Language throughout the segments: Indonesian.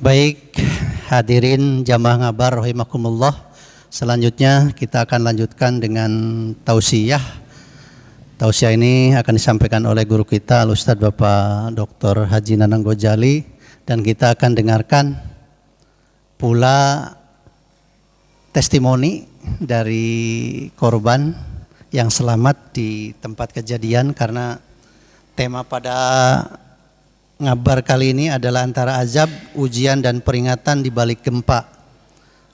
Baik, hadirin jamaah ngabar rahimakumullah. Selanjutnya kita akan lanjutkan dengan tausiah. Tausiah ini akan disampaikan oleh guru kita Al-Ustadz Bapak Dr. Haji Nanang Gojali, dan kita akan dengarkan pula testimoni dari korban yang selamat di tempat kejadian, karena tema pada ngabar kali ini adalah antara azab, ujian, dan peringatan di balik gempa.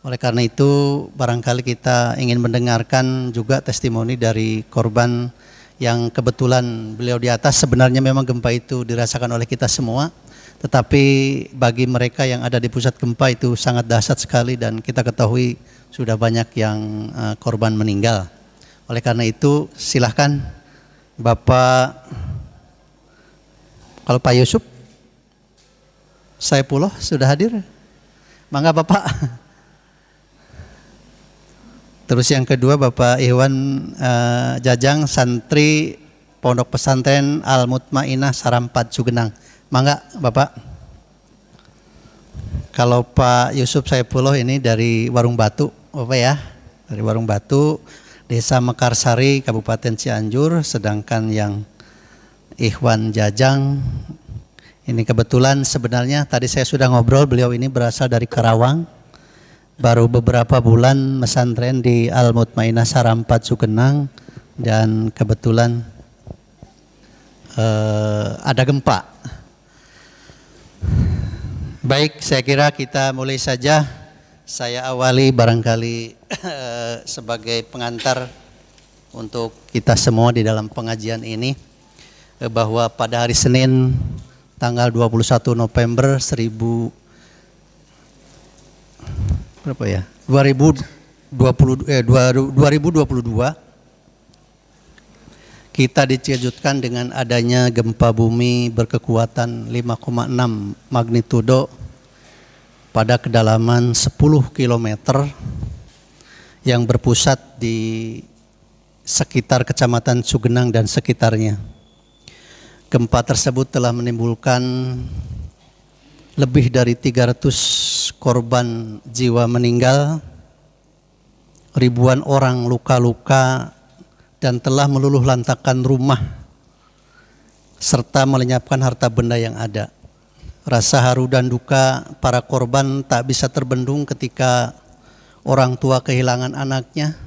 Oleh karena itu barangkali kita ingin mendengarkan juga testimoni dari korban yang kebetulan beliau di atas. Sebenarnya memang gempa itu dirasakan oleh kita semua, tetapi bagi mereka yang ada di pusat gempa itu sangat dahsyat sekali, dan kita ketahui sudah banyak yang korban meninggal. Oleh karena itu silahkan Bapak, kalau Pak Yusuf Saipullah sudah hadir, mangga Bapak. Terus yang kedua Bapak Iwan Jajang, santri Pondok Pesantren Al Mutmainah Sarampat Cugenang, mangga Bapak. Kalau Pak Yusuf Saipullah ini dari Warung Batu, Bapak ya, dari Warung Batu, Desa Mekarsari, Kabupaten Cianjur. Sedangkan yang Ikhwan Jajang ini kebetulan sebenarnya tadi saya sudah ngobrol, beliau ini berasal dari Karawang, baru beberapa bulan mesantren di Al Mutmainah Sarampat Cugenang, dan kebetulan ada gempa. Baik, saya kira kita mulai saja. Saya awali barangkali sebagai pengantar untuk kita semua di dalam pengajian ini, bahwa pada hari Senin tanggal 21 November 2022 kita dikejutkan dengan adanya gempa bumi berkekuatan 5,6 magnitudo pada kedalaman 10 km yang berpusat di sekitar Kecamatan Cugenang dan sekitarnya. Gempa tersebut telah menimbulkan lebih dari 300 korban jiwa meninggal, ribuan orang luka-luka, dan telah meluluh lantakkan rumah serta melenyapkan harta benda yang ada. Rasa haru dan duka para korban tak bisa terbendung ketika orang tua kehilangan anaknya,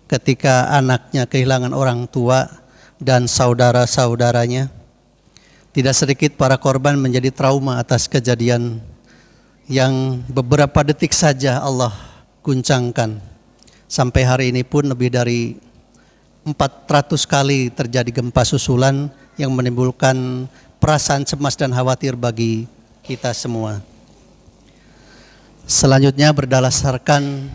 ketika anaknya kehilangan orang tua dan saudara-saudaranya. Tidak sedikit para korban menjadi trauma atas kejadian yang beberapa detik saja Allah guncangkan. Sampai hari ini pun lebih dari 400 kali terjadi gempa susulan yang menimbulkan perasaan cemas dan khawatir bagi kita semua. Selanjutnya berdasarkan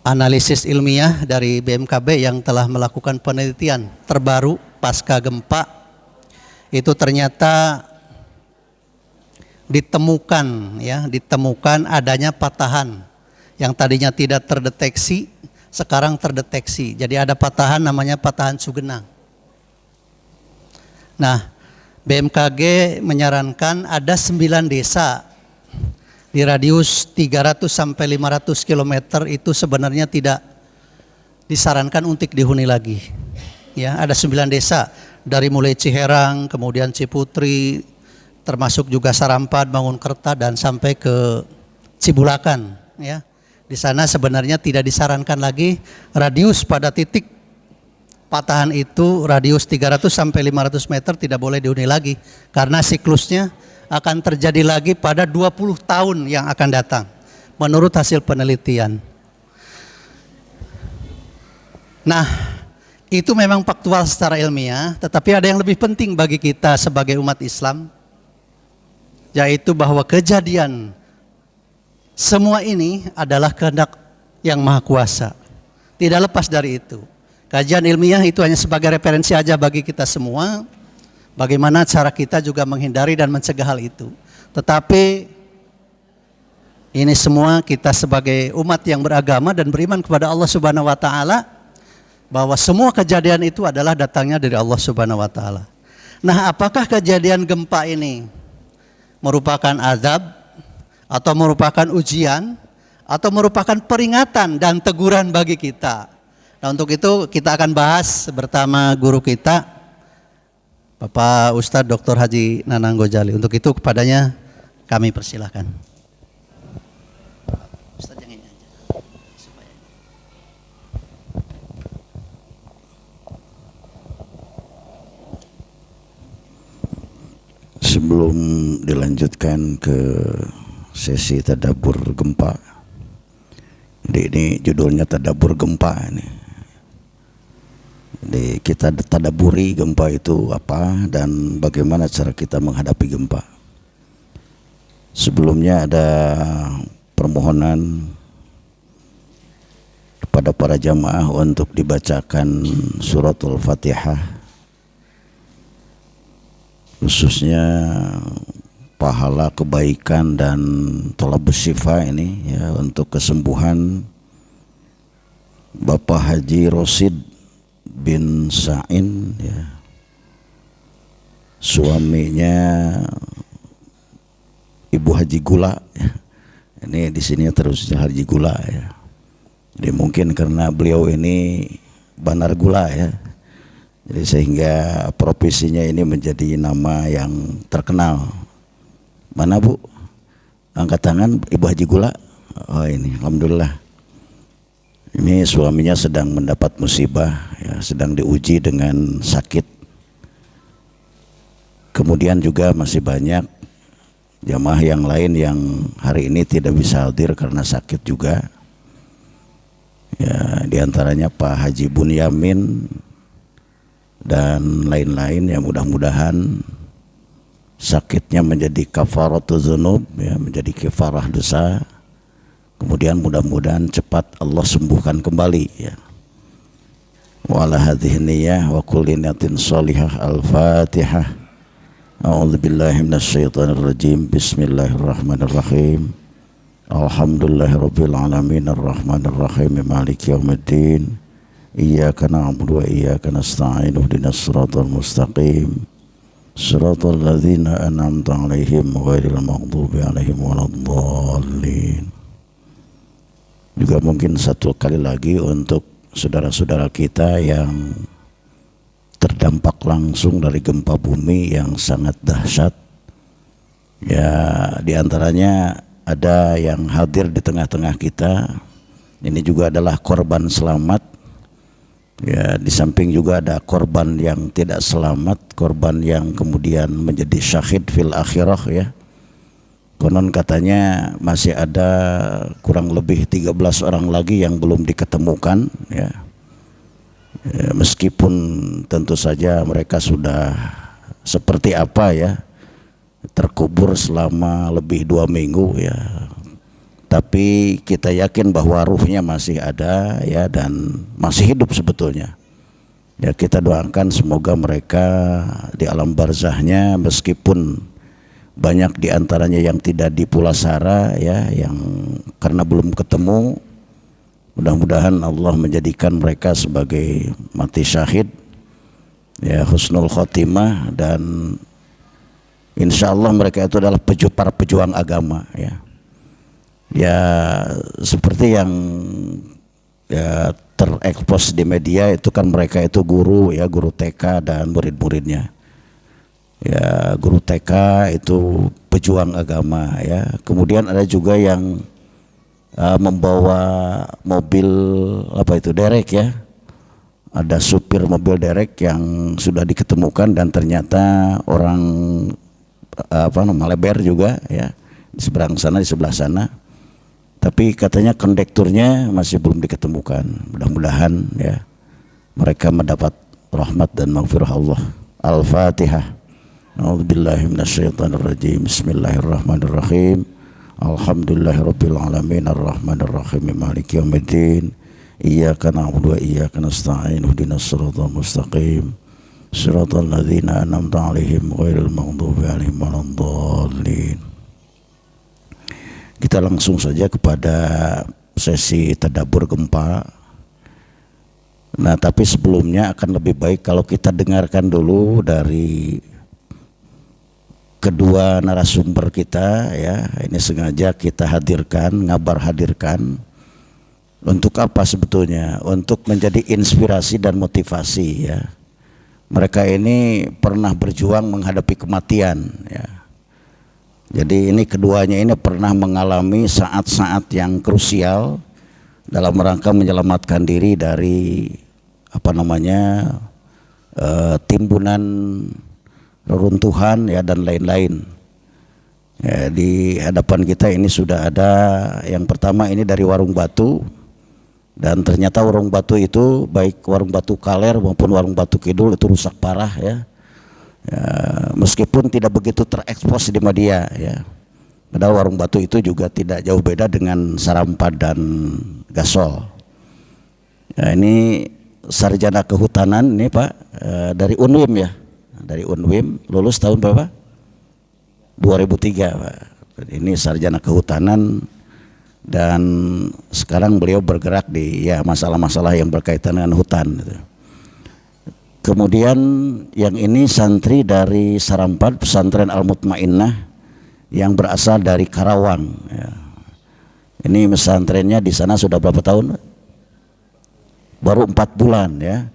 analisis ilmiah dari BMKB yang telah melakukan penelitian terbaru pasca gempa, itu ternyata ditemukan adanya patahan yang tadinya tidak terdeteksi, sekarang terdeteksi. Jadi ada patahan namanya patahan Cugenang. Nah, BMKG menyarankan ada 9 desa di radius 300 sampai 500 km itu sebenarnya tidak disarankan untuk dihuni lagi. Ya, ada 9 desa dari mulai Ciherang, kemudian Ciputri, termasuk juga Sarampat, Bangunkerta, dan sampai ke Cibulakan. Ya, di sana sebenarnya tidak disarankan lagi. Radius pada titik patahan itu radius 300 sampai 500 meter tidak boleh dihuni lagi, karena siklusnya akan terjadi lagi pada 20 tahun yang akan datang menurut hasil penelitian. Nah, itu memang faktual secara ilmiah, tetapi ada yang lebih penting bagi kita sebagai umat Islam, yaitu bahwa kejadian semua ini adalah kehendak yang Maha Kuasa. Tidak lepas dari itu. Kajian ilmiah itu hanya sebagai referensi aja bagi kita semua, bagaimana cara kita juga menghindari dan mencegah hal itu. Tetapi ini semua kita sebagai umat yang beragama dan beriman kepada Allah Subhanahu wa taala, bahwa semua kejadian itu adalah datangnya dari Allah Subhanahu wa taala. Nah, apakah kejadian gempa ini merupakan azab, atau merupakan ujian, atau merupakan peringatan dan teguran bagi kita. Nah, untuk itu kita akan bahas bersama guru kita, Bapak Ustadz Dr. Haji Nanang Gojali. Untuk itu kepadanya kami persilahkan. Ustadz yang ini aja. Sebelum dilanjutkan ke sesi tadabbur gempa, jadi ini judulnya tadabbur gempa ini. Jadi kita tadabburi gempa itu apa dan bagaimana cara kita menghadapi gempa. Sebelumnya ada permohonan kepada para jamaah untuk dibacakan suratul Fatihah, khususnya pahala kebaikan dan thalabus syifa ini ya, untuk kesembuhan Bapak Haji Rosid bin Sa'in ya, suaminya Ibu Haji Gula ya. Ini di sini terusnya Haji Gula ya. Jadi mungkin karena beliau ini Banar Gula ya, jadi sehingga profesinya ini menjadi nama yang terkenal. Mana Bu? Angkat tangan Ibu Haji Gula. Oh ini, alhamdulillah. Ini suaminya sedang mendapat musibah, ya, sedang diuji dengan sakit. Kemudian juga masih banyak jamaah yang lain yang hari ini tidak bisa hadir karena sakit juga. Ya, diantaranya Pak Haji Bunyamin dan lain-lain, yang mudah-mudahan sakitnya menjadi kafaratul dzunub ya, menjadi kafarah dosa. Kemudian mudah-mudahan cepat Allah sembuhkan kembali ya. Wa ala hadhihi niyyah wa kulli niyatin shalihah. Al-Fatihah. A'udzubillahi minasyaitonir rajim. Bismillahirrahmanirrahim. Alhamdulillahirabbil alamin arrahmanir rahim maliki yaumiddin. Iyyaka na'budu wa iyyaka nasta'in ihdinas siratal mustaqim. Siratal ladzina an'amta 'alaihim ghairil maghdubi 'alaihim waladdallin. Juga mungkin satu kali lagi untuk saudara-saudara kita yang terdampak langsung dari gempa bumi yang sangat dahsyat. Ya, diantaranya ada yang hadir di tengah-tengah kita. Ini juga adalah korban selamat. Ya, di samping juga ada korban yang tidak selamat, korban yang kemudian menjadi syahid fil akhirah ya. Konon katanya masih ada kurang lebih 13 orang lagi yang belum diketemukan ya. Ya, meskipun tentu saja mereka sudah seperti apa ya, terkubur selama lebih 2 minggu ya. Tapi kita yakin bahwa ruhnya masih ada ya, dan masih hidup sebetulnya. Ya, kita doakan semoga mereka di alam barzahnya, meskipun banyak diantaranya yang tidak di Pulasara ya, yang karena belum ketemu, mudah-mudahan Allah menjadikan mereka sebagai mati syahid ya, husnul khotimah, dan insya Allah mereka itu adalah para pejuang agama ya. Ya seperti yang ya terekspos di media itu kan, mereka itu guru ya, guru TK dan murid-muridnya. Ya, guru TK itu pejuang agama ya. Kemudian ada juga yang membawa mobil apa itu, derek ya. Ada supir mobil derek yang sudah diketemukan dan ternyata orang Maleber juga ya, di seberang sana, di sebelah sana. Tapi katanya kondekturnya masih belum diketemukan. Mudah-mudahan ya mereka mendapat rahmat dan maghfirah Allah. Al-Fatihah. A'udzubillahi minasyaitonirrajim. Bismillahirrahmanirrahim. Alhamdulillahirabbil alamin arrahmanir rahim maliki yaumiddin. Iyyaka na'budu wa iyyaka nasta'in ihdinas siratal mustaqim. Siratal ladzina an'amta 'alaihim ghairil maghdubi 'alaihim waladdallin. Kita langsung saja kepada sesi tadabbur gempa. Nah, tapi sebelumnya akan lebih baik kalau kita dengarkan dulu dari kedua narasumber kita ya, ini sengaja kita hadirkan, hadirkan untuk apa sebetulnya? Untuk menjadi inspirasi dan motivasi ya. Mereka ini pernah berjuang menghadapi kematian ya. Jadi ini keduanya ini pernah mengalami saat-saat yang krusial dalam rangka menyelamatkan diri dari timbunan reruntuhan ya dan lain-lain. Ya, di hadapan kita ini sudah ada yang pertama ini dari Warung Batu, dan ternyata Warung Batu itu baik Warung Batu Kaler maupun Warung Batu Kidul itu rusak parah ya. Ya, meskipun tidak begitu terekspos di media ya. Padahal Warung Batu itu juga tidak jauh beda dengan Sarampat dan Gasol. Ya, ini sarjana kehutanan ini Pak dari Unwim ya. Dari Unwim, lulus tahun berapa? 2003 Pak. Ini sarjana kehutanan dan sekarang beliau bergerak di ya masalah-masalah yang berkaitan dengan hutan gitu. Kemudian yang ini santri dari Sarampat, pesantren Al-Mutmainnah yang berasal dari Karawang ya. Ini pesantrennya di sana sudah berapa tahun? Baru 4 bulan ya.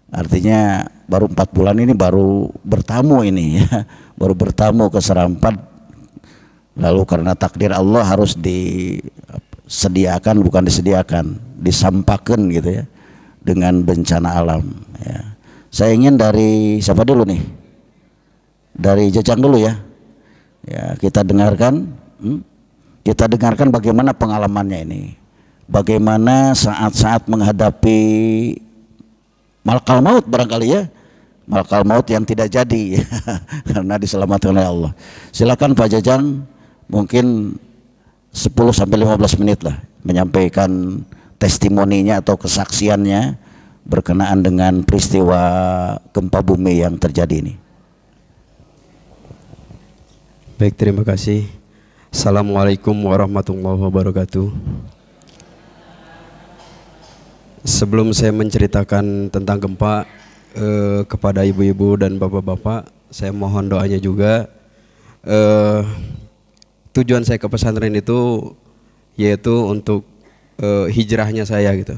Artinya baru 4 bulan ini baru bertamu ini ya, baru bertamu ke Sarampat. Lalu karena takdir Allah harus disediakan, bukan disediakan, disampakan gitu ya dengan bencana alam ya. Saya ingin dari siapa dulu nih? Dari Jajang dulu ya. Ya, kita dengarkan bagaimana pengalamannya ini. Bagaimana saat-saat menghadapi malakal maut barangkali ya, malakal maut yang tidak jadi karena diselamatkan oleh Allah. Silakan Pak Jajang, mungkin 10-15 menit lah menyampaikan testimoninya atau kesaksiannya berkenaan dengan peristiwa gempa bumi yang terjadi ini. Baik, terima kasih. Assalamualaikum warahmatullahi wabarakatuh. Sebelum saya menceritakan tentang gempa kepada ibu-ibu dan bapak-bapak, saya mohon doanya juga. Tujuan saya ke pesantren itu yaitu untuk hijrahnya saya gitu.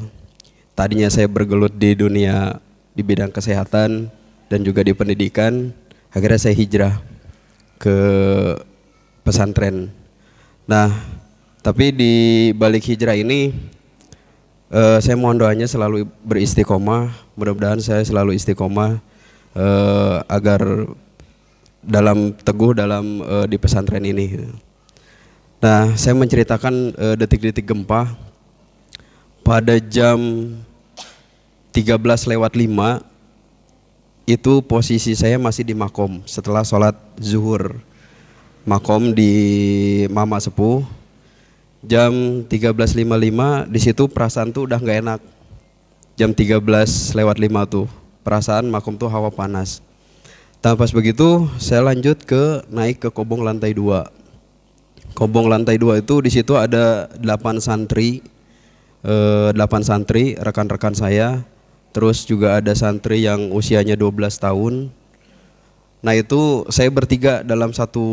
Tadinya saya bergelut di dunia di bidang kesehatan dan juga di pendidikan, akhirnya saya hijrah ke pesantren. Nah, tapi di balik hijrah ini saya mohon doanya selalu beristiqomah. Mudah-mudahan saya selalu istiqomah agar teguh dalam di pesantren ini. Nah, saya menceritakan detik-detik gempa pada jam 13:05 itu posisi saya masih di makom setelah sholat zuhur, makom di Mama Sepuh. Jam 13:55 di situ perasaan tuh udah nggak enak. Jam 13:05 tuh perasaan makom tuh hawa panas. Pas begitu saya lanjut naik ke kobong lantai 2. Kobong lantai 2 itu di situ ada 8 santri, rekan-rekan saya. Terus juga ada santri yang usianya 12 tahun. Nah itu saya bertiga dalam satu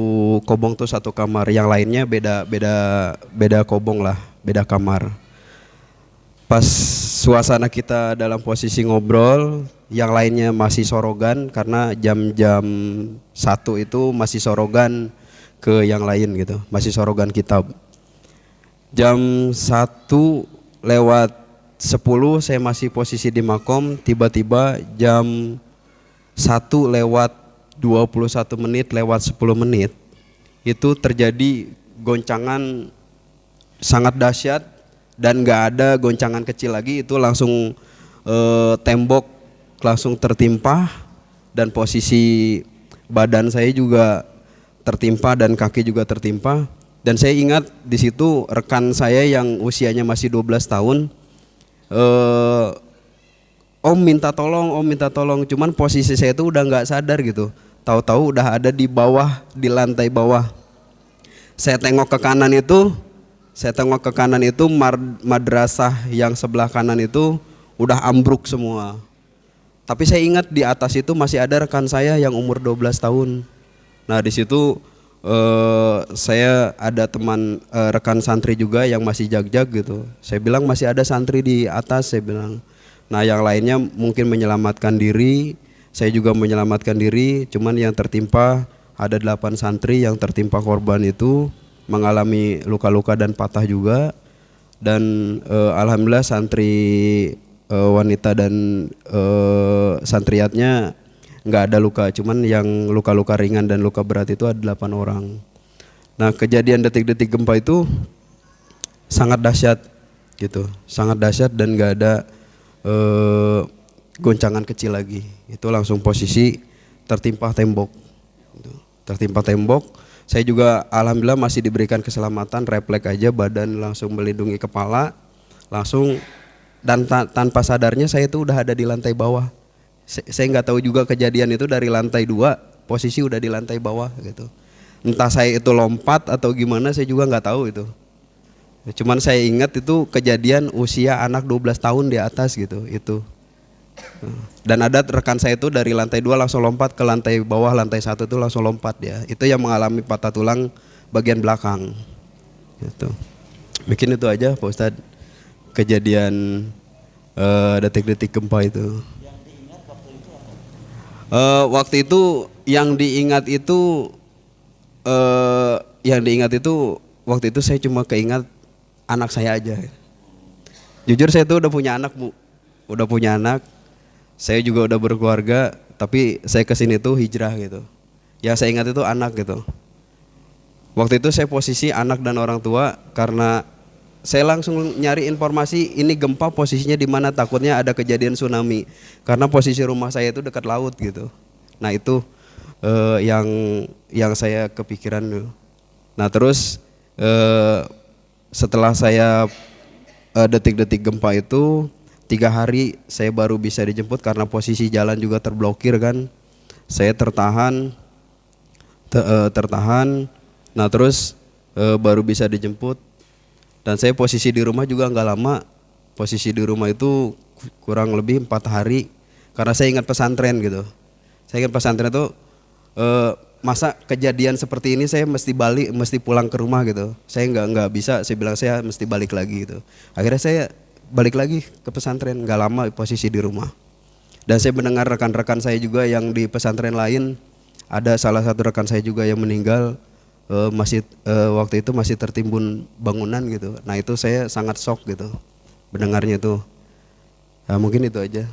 kobong tuh satu kamar, yang lainnya beda kobong lah, beda kamar. Pas suasana kita dalam posisi ngobrol, yang lainnya masih sorogan karena jam-jam 1 itu masih sorogan ke yang lain gitu, masih sorogan kitab. Jam 1:10 saya masih posisi di makom, tiba-tiba jam 1:21 itu terjadi goncangan sangat dahsyat dan nggak ada goncangan kecil lagi, itu langsung tembok langsung tertimpa dan posisi badan saya juga tertimpa dan kaki juga tertimpa. Dan saya ingat di situ rekan saya yang usianya masih 12 tahun, Om minta tolong, cuman posisi saya itu udah nggak sadar gitu. Tahu-tahu udah ada di bawah, di lantai bawah. Saya tengok ke kanan itu madrasah yang sebelah kanan itu udah ambruk semua. Tapi saya ingat di atas itu masih ada rekan saya yang umur 12 tahun. Nah di situ saya ada teman rekan santri juga yang masih jag-jag gitu. Saya bilang masih ada santri di atas, saya bilang. Nah yang lainnya mungkin menyelamatkan diri, saya juga menyelamatkan diri. Cuman yang tertimpa ada 8 santri yang tertimpa korban itu mengalami luka-luka dan patah juga. Dan alhamdulillah santri wanita dan santriatnya nggak ada luka, cuman yang luka-luka ringan dan luka berat itu ada 8 orang. Nah kejadian detik-detik gempa itu sangat dahsyat gitu, sangat dahsyat dan nggak ada goncangan kecil lagi. Itu langsung posisi tertimpa tembok, gitu. Tertimpa tembok. Saya juga alhamdulillah masih diberikan keselamatan, refleks aja badan langsung melindungi kepala, langsung dan tanpa sadarnya saya itu udah ada di lantai bawah. Saya nggak tahu juga kejadian itu dari lantai 2 posisi udah di lantai bawah gitu. Entah saya itu lompat atau gimana saya juga nggak tahu itu. Cuman saya ingat itu kejadian usia anak 12 tahun di atas gitu itu. Dan ada rekan saya itu dari lantai 2 langsung lompat ke lantai bawah, lantai 1 itu langsung lompat dia. Itu yang mengalami patah tulang bagian belakang. Gitu. Mungkin itu aja Pak Ustadz kejadian detik-detik gempa itu. Yang diingat waktu itu apa? Waktu itu yang diingat itu waktu itu saya cuma keingat anak saya aja. Jujur saya tuh udah punya anak Bu, udah punya anak. Saya juga udah berkeluarga, tapi saya kesini tuh hijrah gitu. Ya saya ingat itu anak gitu. Waktu itu saya posisi anak dan orang tua karena saya langsung nyari informasi ini gempa posisinya di mana, takutnya ada kejadian tsunami. Karena posisi rumah saya itu dekat laut gitu. Nah itu yang saya kepikiran dulu. Nah terus setelah saya detik-detik gempa itu 3 hari saya baru bisa dijemput karena posisi jalan juga terblokir kan. Saya tertahan. Nah terus baru bisa dijemput. Dan saya posisi di rumah juga nggak lama. Posisi di rumah itu kurang lebih 4 hari. Karena saya ingat pesantren gitu. Saya ingat pesantren itu masa kejadian seperti ini saya mesti pulang ke rumah gitu. Saya nggak bisa. Saya bilang saya mesti balik lagi gitu. Akhirnya saya balik lagi ke pesantren, nggak lama posisi di rumah. Dan saya mendengar rekan-rekan saya juga yang di pesantren lain, ada salah satu rekan saya juga yang meninggal, waktu itu masih tertimbun bangunan gitu. Nah itu saya sangat shock gitu mendengarnya itu. Nah, mungkin itu aja.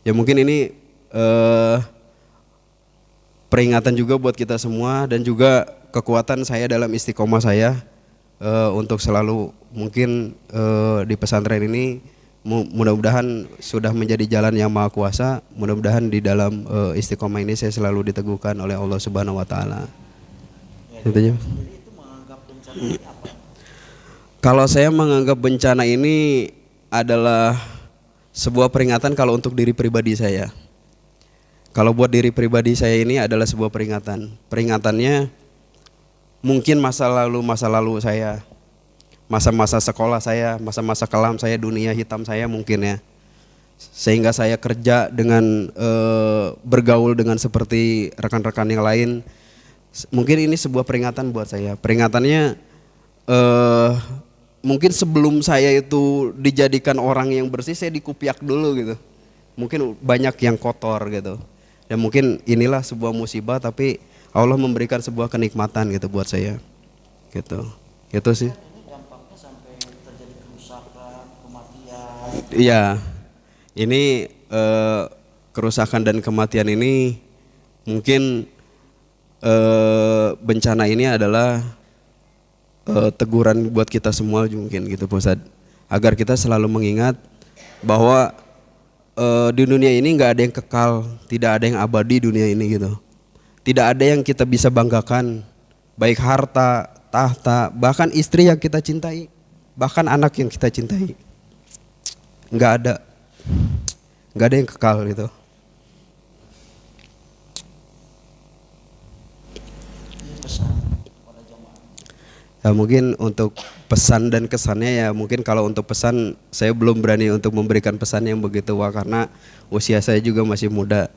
Ya mungkin ini peringatan juga buat kita semua dan juga kekuatan saya dalam istiqomah saya. Untuk selalu mungkin di pesantren ini mudah-mudahan sudah menjadi jalan yang maha kuasa. Mudah-mudahan di dalam istiqomah ini saya selalu diteguhkan oleh Allah Subhanahu Wa Taala. Itu kalau saya menganggap bencana ini adalah sebuah peringatan kalau untuk diri pribadi saya. Kalau buat diri pribadi saya ini adalah sebuah peringatan. Peringatannya mungkin masa lalu saya, masa-masa sekolah saya, masa-masa kelam saya, dunia hitam saya mungkin ya. Sehingga saya kerja dengan bergaul dengan seperti rekan-rekan yang lain. Mungkin ini sebuah peringatan buat saya. Peringatannya mungkin sebelum saya itu dijadikan orang yang bersih, saya dikupiak dulu gitu. Mungkin banyak yang kotor gitu. Dan mungkin inilah sebuah musibah tapi Allah memberikan sebuah kenikmatan gitu buat saya, gitu. Itu sih. Ini dampaknya sampai terjadi kerusakan, kematian. Iya, ini kerusakan dan kematian ini mungkin bencana ini adalah teguran buat kita semua mungkin gitu, Pak Ustadz. Agar kita selalu mengingat bahwa di dunia ini nggak ada yang kekal, tidak ada yang abadi dunia ini gitu. Tidak ada yang kita bisa banggakan, baik harta, tahta, bahkan istri yang kita cintai, bahkan anak yang kita cintai. Nggak ada yang kekal gitu. Ya, mungkin untuk pesan dan kesannya ya mungkin kalau untuk pesan saya belum berani untuk memberikan pesan yang begitu wah karena usia saya juga masih muda.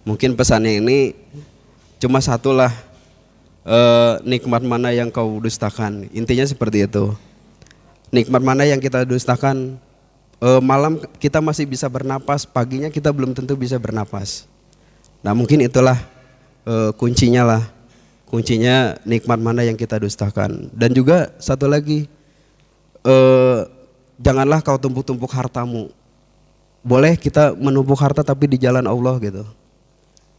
Mungkin pesannya ini cuma satulah, nikmat mana yang kau dustakan. Intinya seperti itu. Nikmat mana yang kita dustakan. Malam kita masih bisa bernapas, paginya kita belum tentu bisa bernapas. Nah mungkin itulah kuncinya lah. Kuncinya nikmat mana yang kita dustakan. Dan juga satu lagi, janganlah kau tumpuk-tumpuk hartamu. Boleh kita menumpuk harta tapi di jalan Allah gitu.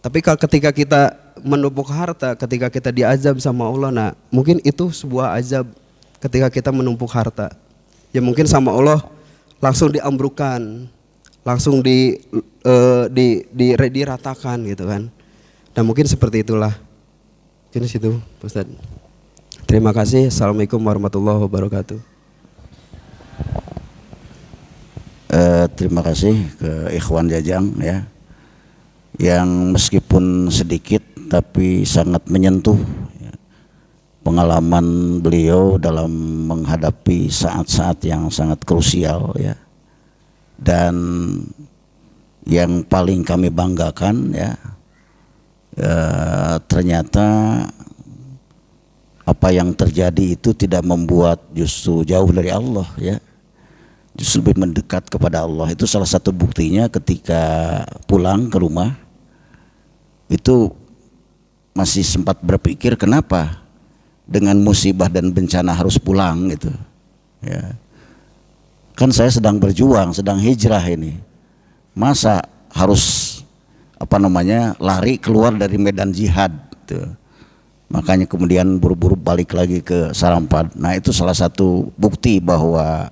Tapi kalau ketika kita menumpuk harta, ketika kita diazab sama Allah, nah mungkin itu sebuah azab ketika kita menumpuk harta. Ya mungkin sama Allah langsung diambrukan, langsung diratakan gitu kan. Nah mungkin seperti itulah. Mungkin situ Ustaz. Terima kasih. Assalamualaikum warahmatullahi wabarakatuh. Terima kasih ke Ikhwan Jajang ya, yang meskipun sedikit tapi sangat menyentuh ya, pengalaman beliau dalam menghadapi saat-saat yang sangat krusial ya. Dan yang paling kami banggakan ya, ternyata apa yang terjadi itu tidak membuat justru jauh dari Allah ya, justru lebih mendekat kepada Allah. Itu salah satu buktinya ketika pulang ke rumah itu masih sempat berpikir kenapa dengan musibah dan bencana harus pulang gitu ya. Kan saya sedang berjuang, sedang hijrah ini, masa harus lari keluar dari medan jihad gitu. Makanya kemudian buru-buru balik lagi ke Sarampat. Nah itu salah satu bukti bahwa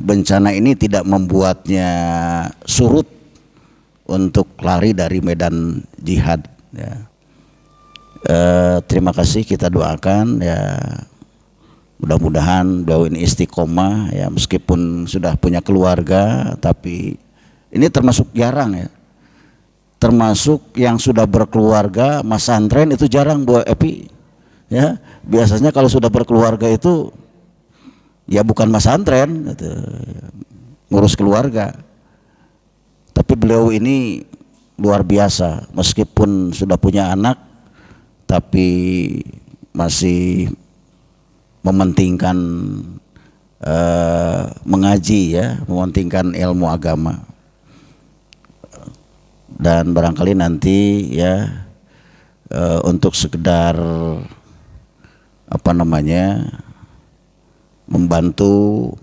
bencana ini tidak membuatnya surut untuk lari dari medan jihad ya. Terima kasih, kita doakan ya, mudah-mudahan beliau ini istiqomah ya, meskipun sudah punya keluarga, tapi ini termasuk jarang ya, termasuk yang sudah berkeluarga mas santren itu jarang Bu Epi ya. Biasanya kalau sudah berkeluarga itu ya bukan mas santren gitu, ngurus keluarga. Tapi beliau ini luar biasa, meskipun sudah punya anak tapi masih mementingkan mengaji ya, mementingkan ilmu agama. Dan barangkali nanti ya untuk sekedar membantu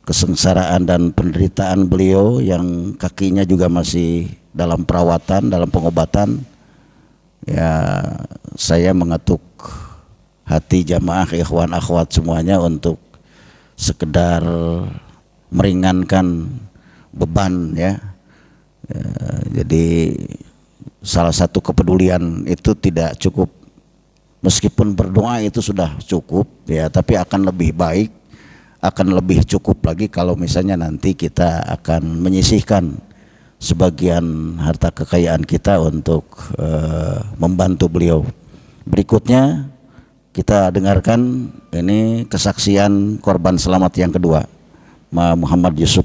kesengsaraan dan penderitaan beliau yang kakinya juga masih dalam perawatan, dalam pengobatan ya, saya mengetuk hati jamaah ikhwan akhwat semuanya untuk sekedar meringankan beban ya. Jadi salah satu kepedulian itu tidak cukup, meskipun berdoa itu sudah cukup ya, tapi akan lebih baik, akan lebih cukup lagi kalau misalnya nanti kita akan menyisihkan sebagian harta kekayaan kita untuk membantu beliau. Berikutnya kita dengarkan ini kesaksian korban selamat yang kedua, Muhammad Yusuf.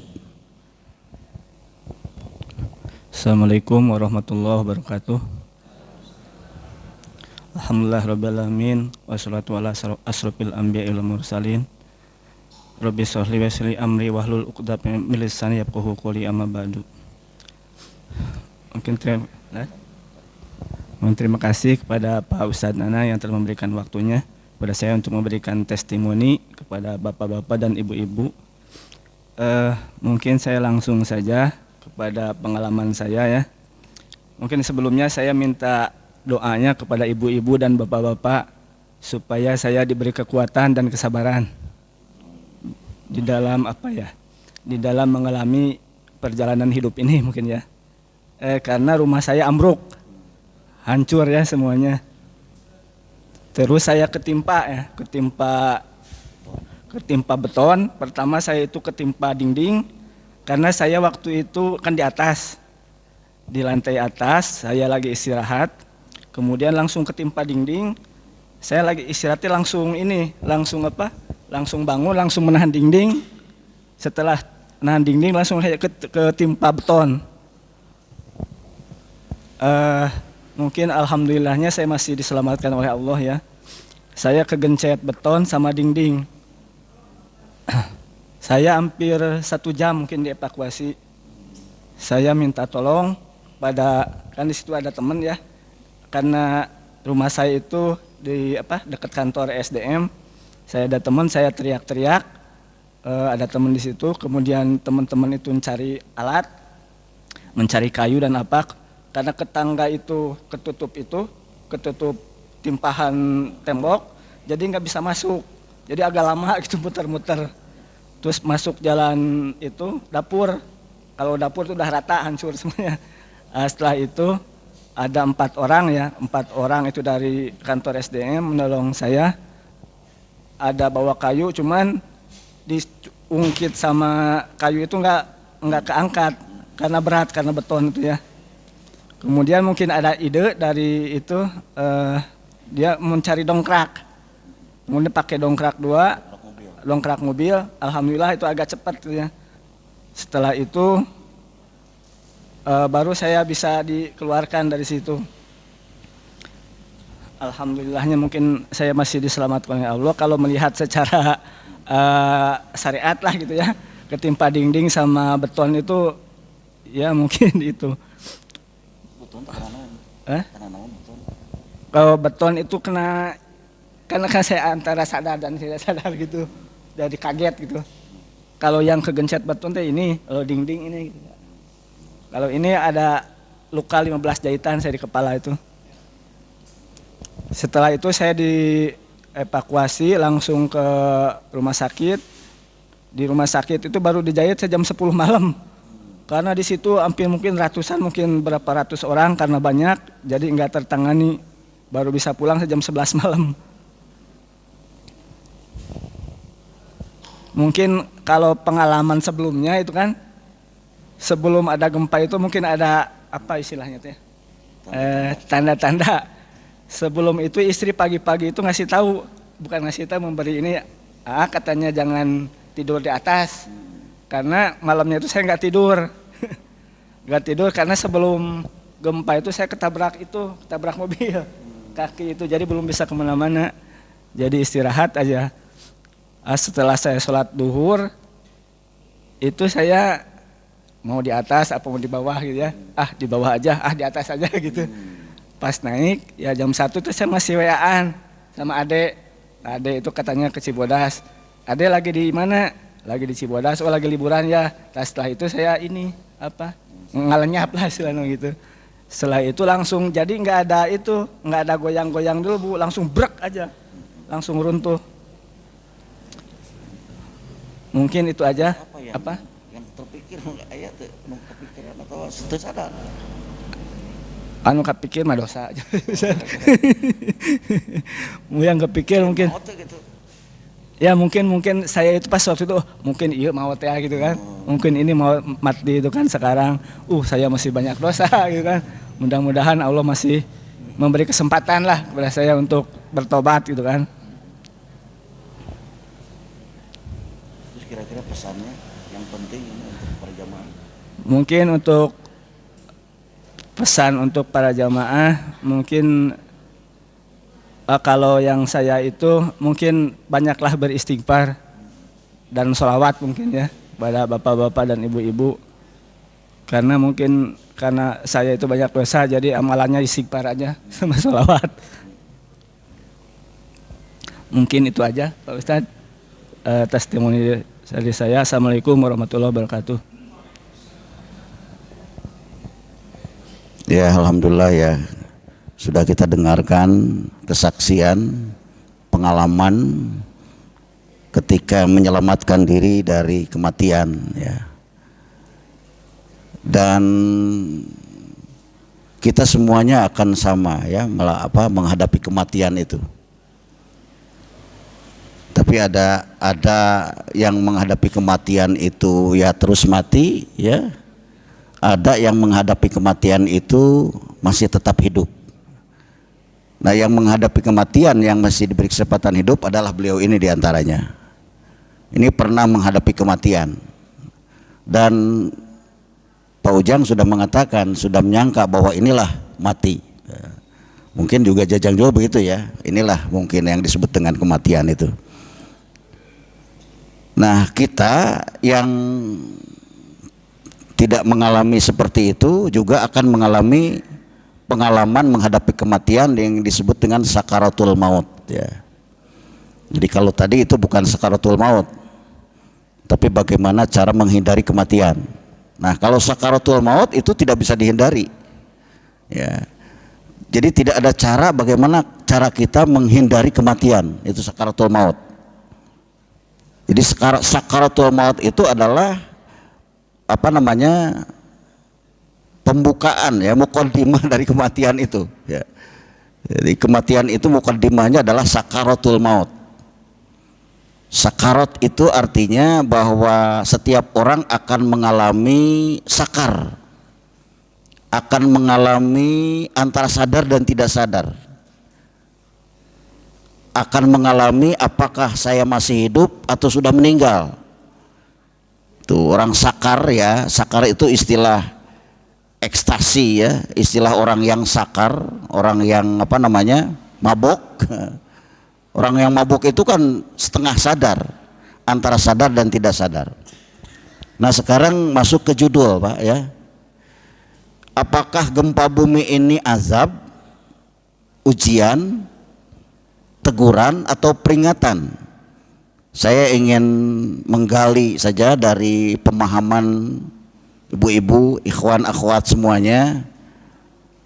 Assalamualaikum warahmatullahi wabarakatuh. Alhamdulillah rabbil alamin, wassalatu ala asrofil anbiya'i wal mursalin. Rabbi shrah li wa yassir li amri wahlul 'uqdatam min lisani yafqahu qawli, amma ba'du. Terima kasih kepada Pak Ustadz Nana yang telah memberikan waktunya kepada saya untuk memberikan testimoni kepada bapak-bapak dan ibu-ibu. Mungkin saya langsung saja kepada pengalaman saya ya. Mungkin sebelumnya saya minta doanya kepada ibu-ibu dan bapak-bapak supaya saya diberi kekuatan dan kesabaran di dalam di dalam mengalami perjalanan hidup ini mungkin ya. Karena rumah saya ambruk, hancur ya semuanya. Terus saya ketimpa beton. Pertama saya itu ketimpa dinding karena saya waktu itu kan di atas, di lantai atas saya lagi istirahat. Kemudian langsung ketimpa dinding. Saya lagi istirahatnya langsung bangun, langsung menahan dinding. Setelah menahan dinding langsung saya ketimpa beton. mungkin alhamdulillahnya saya masih diselamatkan oleh Allah ya. Saya kegencet beton sama dinding. Saya hampir 1 jam mungkin dievakuasi. Saya minta tolong pada, kan di situ ada teman ya, karena rumah saya itu di dekat kantor SDM. Saya ada teman, saya teriak-teriak, ada teman di situ. Kemudian teman-teman itu mencari alat, mencari kayu dan apa, karena ketangga itu ketutup timpahan tembok, jadi nggak bisa masuk. Jadi agak lama gitu muter-muter. Terus masuk jalan itu dapur. Kalau dapur itu udah rata, hancur semuanya. Setelah itu ada 4 orang ya, 4 orang itu dari kantor SDM menolong saya. Ada bawa kayu, cuman diungkit sama kayu itu nggak keangkat karena berat, karena beton itu ya. Kemudian mungkin ada ide dari itu, dia mencari dongkrak. Kemudian pakai dongkrak 2, dongkrak mobil. Alhamdulillah itu agak cepat gitu ya. Setelah itu baru saya bisa dikeluarkan dari situ. Alhamdulillahnya mungkin saya masih diselamatkan oleh Allah. Kalau melihat secara syariat lah gitu ya, ketimpa dinding sama beton itu ya mungkin itu. Beton karena Kalau beton itu karena kan saya antara sadar dan tidak sadar gitu, jadi kaget gitu. Kalau yang kegencet beton teh ini, kalau dinding ini gitu. Kalau ini ada luka 15 jahitan saya di kepala itu. Setelah itu saya dievakuasi langsung ke rumah sakit. Di rumah sakit itu baru dijahit jam 10 malam. Karena di situ hampir mungkin ratusan, mungkin berapa ratus orang karena banyak, jadi nggak tertangani. Baru bisa pulang jam 11 malam. Mungkin kalau pengalaman sebelumnya itu kan, sebelum ada gempa itu mungkin ada apa istilahnya tuh ya? Tanda-tanda. Sebelum itu istri pagi-pagi itu ngasih tahu, bukan ngasih tahu, memberi ini, katanya jangan tidur di atas. Karena malamnya itu saya nggak tidur. Nggak tidur karena sebelum gempa itu saya ketabrak mobil. Kaki itu, jadi belum bisa kemana-mana. Jadi istirahat aja. Setelah saya sholat duhur, itu saya mau di atas apa mau di bawah gitu ya. Di bawah aja, di atas aja gitu. Pas naik, ya jam 1 tuh saya masih WA-an sama adek. Adek itu katanya ke Cibodas. Adek lagi di mana? Lagi di Cibodas, lagi liburan ya. Nah, setelah itu saya ngalenyap lah istilahnya gitu. Setelah itu langsung, jadi nggak ada goyang-goyang dulu Bu, langsung brek aja. Langsung runtuh. Mungkin itu aja. Yang terpikir ayat kepikiran atau sadar? Kepikir mah dosa aja. Yang kepikir mungkin. Ya mungkin saya itu pas waktu itu mungkin iya mau ya gitu kan. Mungkin ini mau mati itu kan sekarang. Saya masih banyak dosa gitu kan. Mudah-mudahan Allah masih memberi kesempatan lah kepada saya untuk bertobat gitu kan. Terus kira-kira pesannya yang penting ini untuk para jamaah. Mungkin untuk pesan untuk para jamaah, mungkin kalau yang saya itu mungkin banyaklah beristighfar dan sholawat mungkin ya pada bapak-bapak dan ibu-ibu. Karena saya itu banyak dosa, jadi amalannya istighfar aja sama sholawat. Mungkin itu aja Pak Ustadz, testimoni dari saya. Assalamualaikum warahmatullahi wabarakatuh. Ya alhamdulillah ya, sudah kita dengarkan kesaksian, pengalaman ketika menyelamatkan diri dari kematian ya. Dan kita semuanya akan sama ya, menghadapi kematian itu. Tapi ada yang menghadapi kematian itu ya terus mati ya. Ada yang menghadapi kematian itu masih tetap hidup. Nah, yang menghadapi kematian yang masih diberi kesempatan hidup adalah beliau ini diantaranya. Ini pernah menghadapi kematian. Dan Pak Ujang sudah mengatakan, sudah menyangka bahwa inilah mati. Mungkin juga Jajang juga begitu ya. Inilah mungkin yang disebut dengan kematian itu. Nah, kita yang tidak mengalami seperti itu juga akan mengalami pengalaman menghadapi kematian yang disebut dengan sakaratul maut ya. Jadi kalau tadi itu bukan sakaratul maut, tapi bagaimana cara menghindari kematian. Nah, kalau sakaratul maut itu tidak bisa dihindari ya. Jadi tidak ada cara bagaimana cara kita menghindari kematian, itu sakaratul maut. Jadi sakaratul maut itu adalah apa namanya, pembukaan ya, muqaddimah dari kematian itu ya. Jadi kematian itu muqaddimahnya adalah sakaratul maut. Sakarat itu artinya bahwa setiap orang akan mengalami sakar, akan mengalami antara sadar dan tidak sadar, akan mengalami apakah saya masih hidup atau sudah meninggal. Tuh orang sakar ya, sakar itu istilah ekstasi ya, istilah orang yang sakar, orang yang apa namanya, mabok. Orang yang mabok itu kan setengah sadar, antara sadar dan tidak sadar. Nah sekarang masuk ke judul Pak ya. Apakah gempa bumi ini azab, ujian, teguran atau peringatan? Saya ingin menggali saja dari pemahaman ibu-ibu, ikhwan, akhwat semuanya.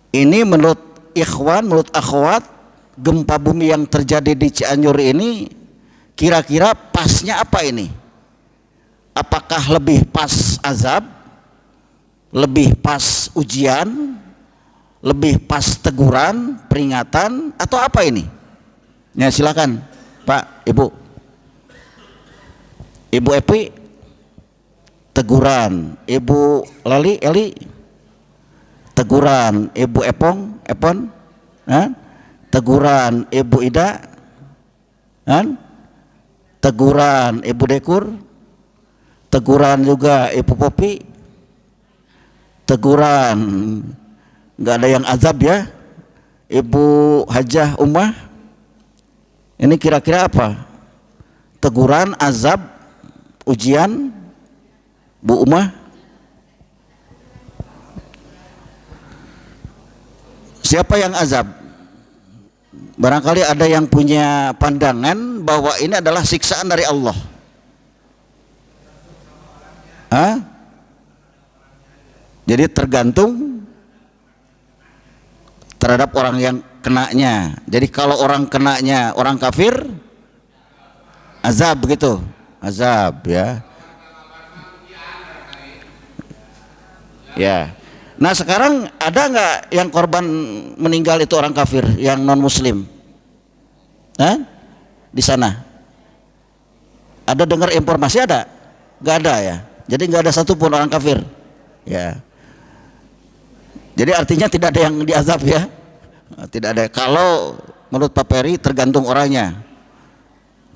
Ini menurut ikhwan, menurut akhwat, gempa bumi yang terjadi di Cianjur ini kira-kira pasnya apa ini? Apakah lebih pas azab, lebih pas ujian, lebih pas teguran, peringatan, atau apa ini? Ya silakan Pak, Ibu. Ibu Epi, teguran. Ibu Lali, Eli, teguran. Ibu Epong, Epon, teguran. Ibu Ida, teguran. Ibu Dekur, teguran juga. Ibu Popi, teguran. Nggak ada yang azab ya. Ibu Hajah Umah, ini kira-kira apa? Teguran, azab, ujian, Bu Umah? Siapa yang azab? Barangkali ada yang punya pandangan bahwa ini adalah siksaan dari Allah. Jadi tergantung terhadap orang yang kenanya. Jadi kalau orang kenanya orang kafir, azab begitu, azab ya. Ya. Nah sekarang ada nggak yang korban meninggal itu orang kafir, yang non muslim? Di sana? Ada dengar informasi ada? Nggak ada ya. Jadi nggak ada satupun orang kafir. Ya. Jadi artinya tidak ada yang diazab ya. Tidak ada. Kalau menurut Pak Peri tergantung orangnya.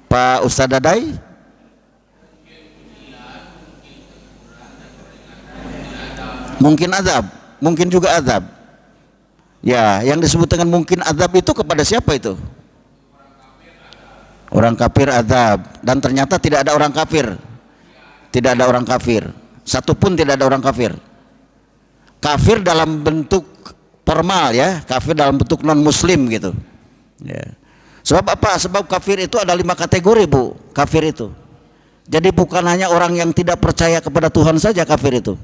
Pak Ustadz Dadai? Mungkin azab, mungkin juga azab. Ya, yang disebut dengan mungkin azab itu kepada siapa itu? Orang kafir azab. Dan ternyata tidak ada orang kafir. Tidak ada orang kafir. Satupun tidak ada orang kafir. Kafir dalam bentuk formal ya, kafir dalam bentuk non muslim gitu ya. Sebab apa? Sebab kafir itu ada 5 kategori Bu, kafir itu. Jadi bukan hanya orang yang tidak percaya kepada Tuhan saja kafir itu.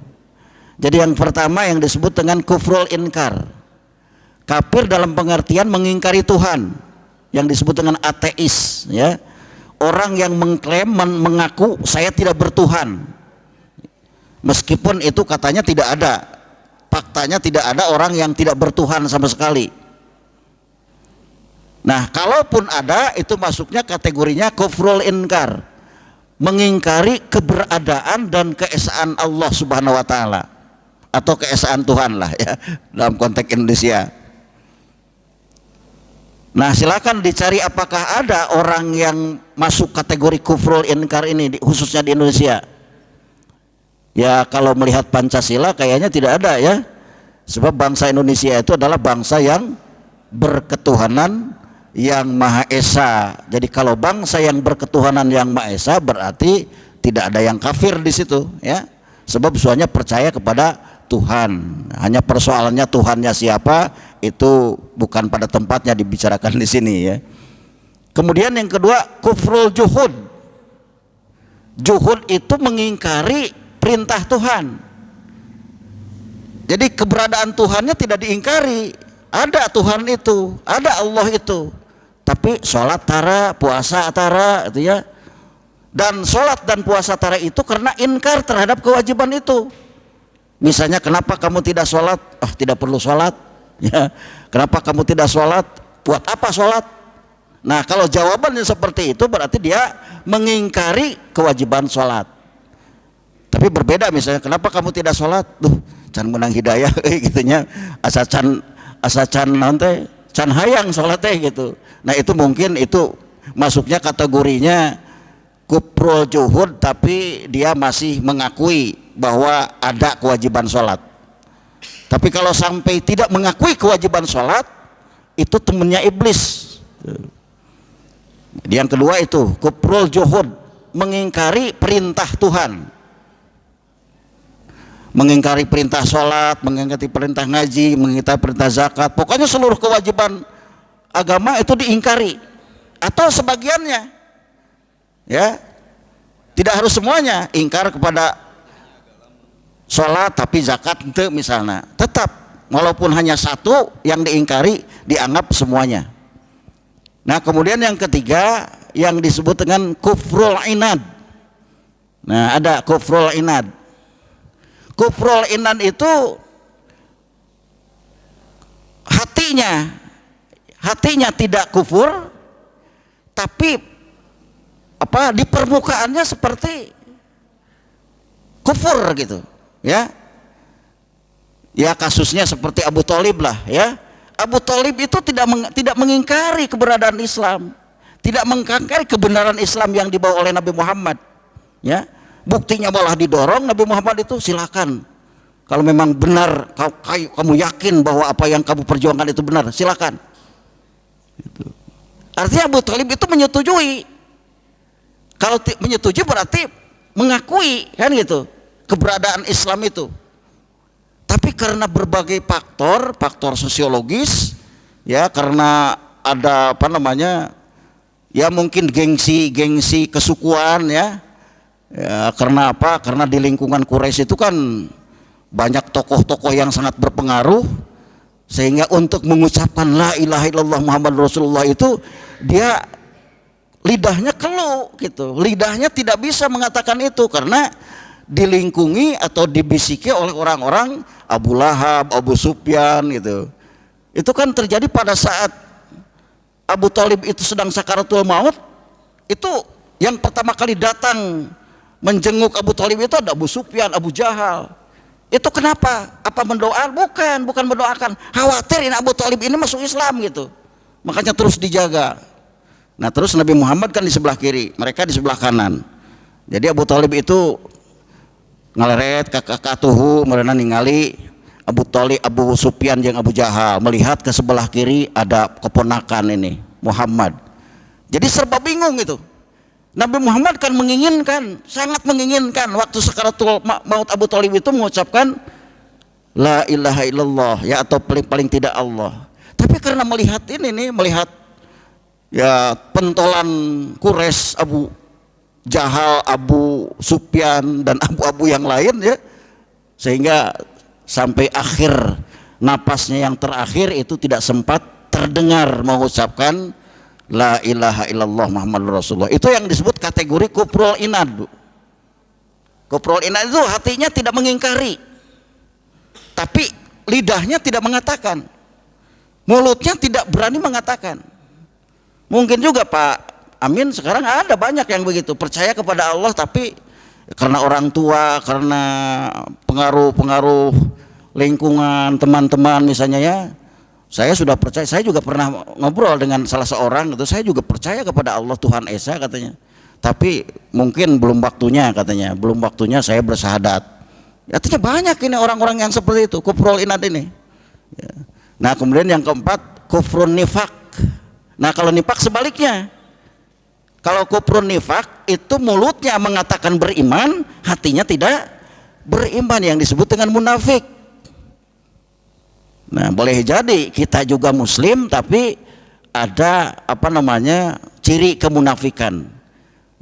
Jadi yang pertama yang disebut dengan kufrul inkar, kafir dalam pengertian mengingkari Tuhan, yang disebut dengan ateis ya. Orang yang mengklaim, mengaku saya tidak bertuhan, meskipun itu katanya tidak ada, faktanya tidak ada orang yang tidak bertuhan sama sekali. Nah kalaupun ada, itu masuknya kategorinya kufrul inkar, mengingkari keberadaan dan keesaan Allah Subhanahu wa Ta'ala, atau keesaan Tuhan lah ya dalam konteks Indonesia. Nah silakan dicari apakah ada orang yang masuk kategori kufrul inkar ini khususnya di Indonesia. Ya kalau melihat Pancasila kayaknya tidak ada ya. Sebab bangsa Indonesia itu adalah bangsa yang berketuhanan yang Maha Esa. Jadi kalau bangsa yang berketuhanan yang Maha Esa berarti tidak ada yang kafir di situ, ya. Sebab semuanya percaya kepada Tuhan. Hanya persoalannya Tuhannya siapa itu bukan pada tempatnya dibicarakan di sini, ya. Kemudian yang kedua, kufrul juhud. Juhud itu mengingkari perintah Tuhan. Jadi keberadaan Tuhannya tidak diingkari. Ada Tuhan itu, ada Allah itu. Tapi sholat tara, puasa tara, itu ya. Dan sholat dan puasa tara itu karena inkar terhadap kewajiban itu. Misalnya, kenapa kamu tidak sholat? Tidak perlu sholat. Ya. Kenapa kamu tidak sholat? Buat apa sholat? Nah, kalau jawabannya seperti itu berarti dia mengingkari kewajiban sholat. Tapi berbeda misalnya, kenapa kamu tidak sholat? Can menang hidayah gitunya, asa can nanti can hayang sholat gitu. Nah, itu mungkin itu masuknya kategorinya kufrul juhud, tapi dia masih mengakui bahwa ada kewajiban sholat. Tapi kalau sampai tidak mengakui kewajiban sholat, itu temannya iblis. Yang kedua itu kufrul juhud, mengingkari perintah Tuhan, mengingkari perintah sholat, mengingkari perintah ngaji, mengingkari perintah zakat. Pokoknya seluruh kewajiban agama itu diingkari atau sebagiannya, ya. Tidak harus semuanya. Ingkar kepada sholat tapi zakat itu misalnya, tetap walaupun hanya satu yang diingkari dianggap semuanya. Nah, kemudian yang ketiga yang disebut dengan kufrul inad. Nah, ada kufrul inad. Kufrul inad itu hatinya tidak kufur, tapi di permukaannya seperti kufur gitu, ya. Ya, kasusnya seperti Abu Thalib lah, ya. Abu Thalib itu tidak mengingkari keberadaan Islam, tidak mengingkari kebenaran Islam yang dibawa oleh Nabi Muhammad, ya. Buktinya malah didorong Nabi Muhammad itu, silakan kalau memang benar kamu yakin bahwa apa yang kamu perjuangkan itu benar, silakan. Itu. Artinya Abu Thalib itu menyetujui. Kalau menyetujui berarti mengakui, kan gitu, keberadaan Islam itu. Tapi karena berbagai faktor sosiologis, ya, karena ada ya mungkin gengsi kesukuan, ya. Ya, karena apa? Karena di lingkungan Quraisy itu kan banyak tokoh-tokoh yang sangat berpengaruh, sehingga untuk mengucapkan la ilaha illallah Muhammad Rasulullah itu dia lidahnya kelu gitu, lidahnya tidak bisa mengatakan itu karena dilingkungi atau dibisiki oleh orang-orang Abu Lahab, Abu Sufyan gitu. Itu kan terjadi pada saat Abu Thalib itu sedang sakaratul maut. Itu yang pertama kali datang menjenguk Abu Thalib itu ada Abu Sufyan, Abu Jahal. Itu kenapa? Apa mendoakan? Bukan mendoakan. Khawatir ini Abu Thalib ini masuk Islam gitu. Makanya terus dijaga. Nah, terus Nabi Muhammad kan di sebelah kiri, mereka di sebelah kanan. Jadi Abu Thalib itu ngaleret kakak tuhu mereka ningali Abu Sufyan yang Abu Jahal, melihat ke sebelah kiri ada keponakan ini Muhammad. Jadi serba bingung itu. Nabi Muhammad kan sangat menginginkan waktu sakaratul maut Abu Thalib itu mengucapkan la ilaha illallah, ya, atau paling tidak Allah. Tapi karena melihat ya pentolan Quraisy, Abu Jahal, Abu Sufyan dan abu-abu yang lain, ya, sehingga sampai akhir napasnya yang terakhir itu tidak sempat terdengar mengucapkan la ilaha illallah Muhammadur Rasulullah. Itu yang disebut kategori kufrul inad. Kufrul inad itu hatinya tidak mengingkari, tapi lidahnya tidak mengatakan, mulutnya tidak berani mengatakan. Mungkin juga Pak Amin sekarang ada banyak yang begitu, percaya kepada Allah tapi karena orang tua, karena pengaruh lingkungan, teman-teman misalnya, ya. Saya sudah percaya, saya juga pernah ngobrol dengan salah seorang itu, saya juga percaya kepada Allah Tuhan Esa katanya. Tapi mungkin belum waktunya katanya, belum waktunya saya bersahadat. Artinya banyak ini orang-orang yang seperti itu, kufrul inad ini. Ya. Nah, kemudian yang keempat, kufrun nifak. Nah kalau nifak sebaliknya, kalau kufrun nifak itu mulutnya mengatakan beriman, hatinya tidak beriman, yang disebut dengan munafik. Nah boleh jadi kita juga muslim tapi ada ciri kemunafikan.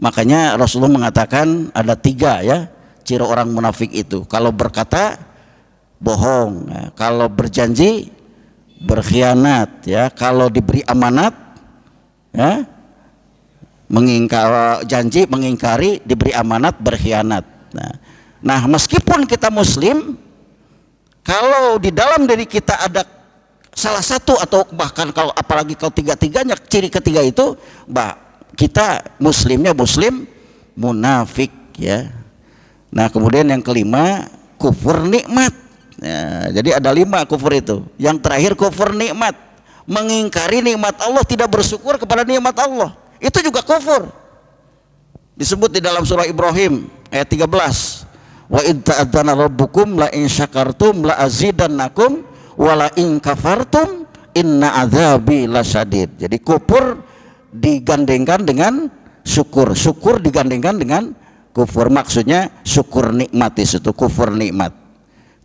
Makanya Rasulullah mengatakan ada 3 ya ciri orang munafik itu. Kalau berkata bohong, ya. Kalau berjanji berkhianat, ya. Kalau diberi amanat, ya, mengingkari janji, mengingkari, diberi amanat, berkhianat. Nah, meskipun kita muslim, kalau di dalam diri kita ada salah satu atau bahkan kalau apalagi kalau 3-tiganya, ciri ketiga itu, kita muslimnya muslim munafik, ya. Nah, kemudian yang kelima kufur nikmat. Ya, jadi ada 5 kufur itu. Yang terakhir kufur nikmat, mengingkari nikmat Allah, tidak bersyukur kepada nikmat Allah. Itu juga kufur. Disebut di dalam surah Ibrahim ayat 13. Wa id ta'adzana rabbukum la in syakartum la azidannakum wa la in kafartum inna adzabi lasyadid. Jadi kufur digandengkan dengan syukur, syukur digandengkan dengan kufur. Maksudnya syukur nikmat itu kufur nikmat.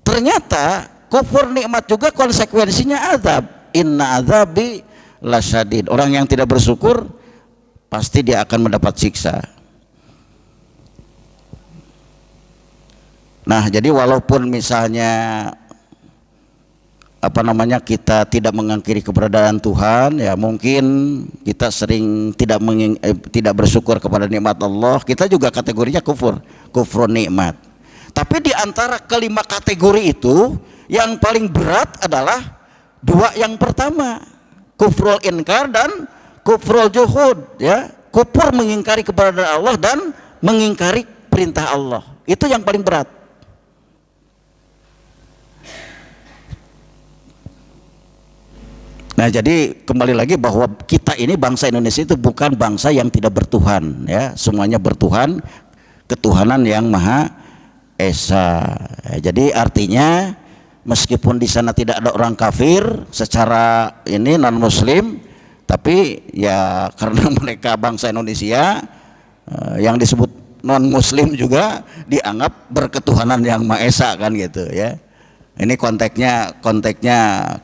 Ternyata kufur nikmat juga konsekuensinya azab. Inna azabi lasyadid. Orang yang tidak bersyukur pasti dia akan mendapat siksa. Nah, jadi walaupun misalnya kita tidak mengingkari keberadaan Tuhan, ya mungkin kita sering tidak bersyukur kepada nikmat Allah, kita juga kategorinya kufur nikmat. Tapi di antara kelima kategori itu yang paling berat adalah 2 yang pertama, kufrul inkar dan kufrul juhud, ya. Kufur mengingkari keberadaan Allah dan mengingkari perintah Allah. Itu yang paling berat. Nah, jadi kembali lagi bahwa kita ini bangsa Indonesia itu bukan bangsa yang tidak bertuhan, ya. Semuanya bertuhan, ketuhanan yang Maha Esa. Jadi artinya meskipun di sana tidak ada orang kafir secara ini non muslim, tapi ya karena mereka bangsa Indonesia, yang disebut non muslim juga dianggap berketuhanan yang Maha Esa, kan gitu, ya. Ini konteksnya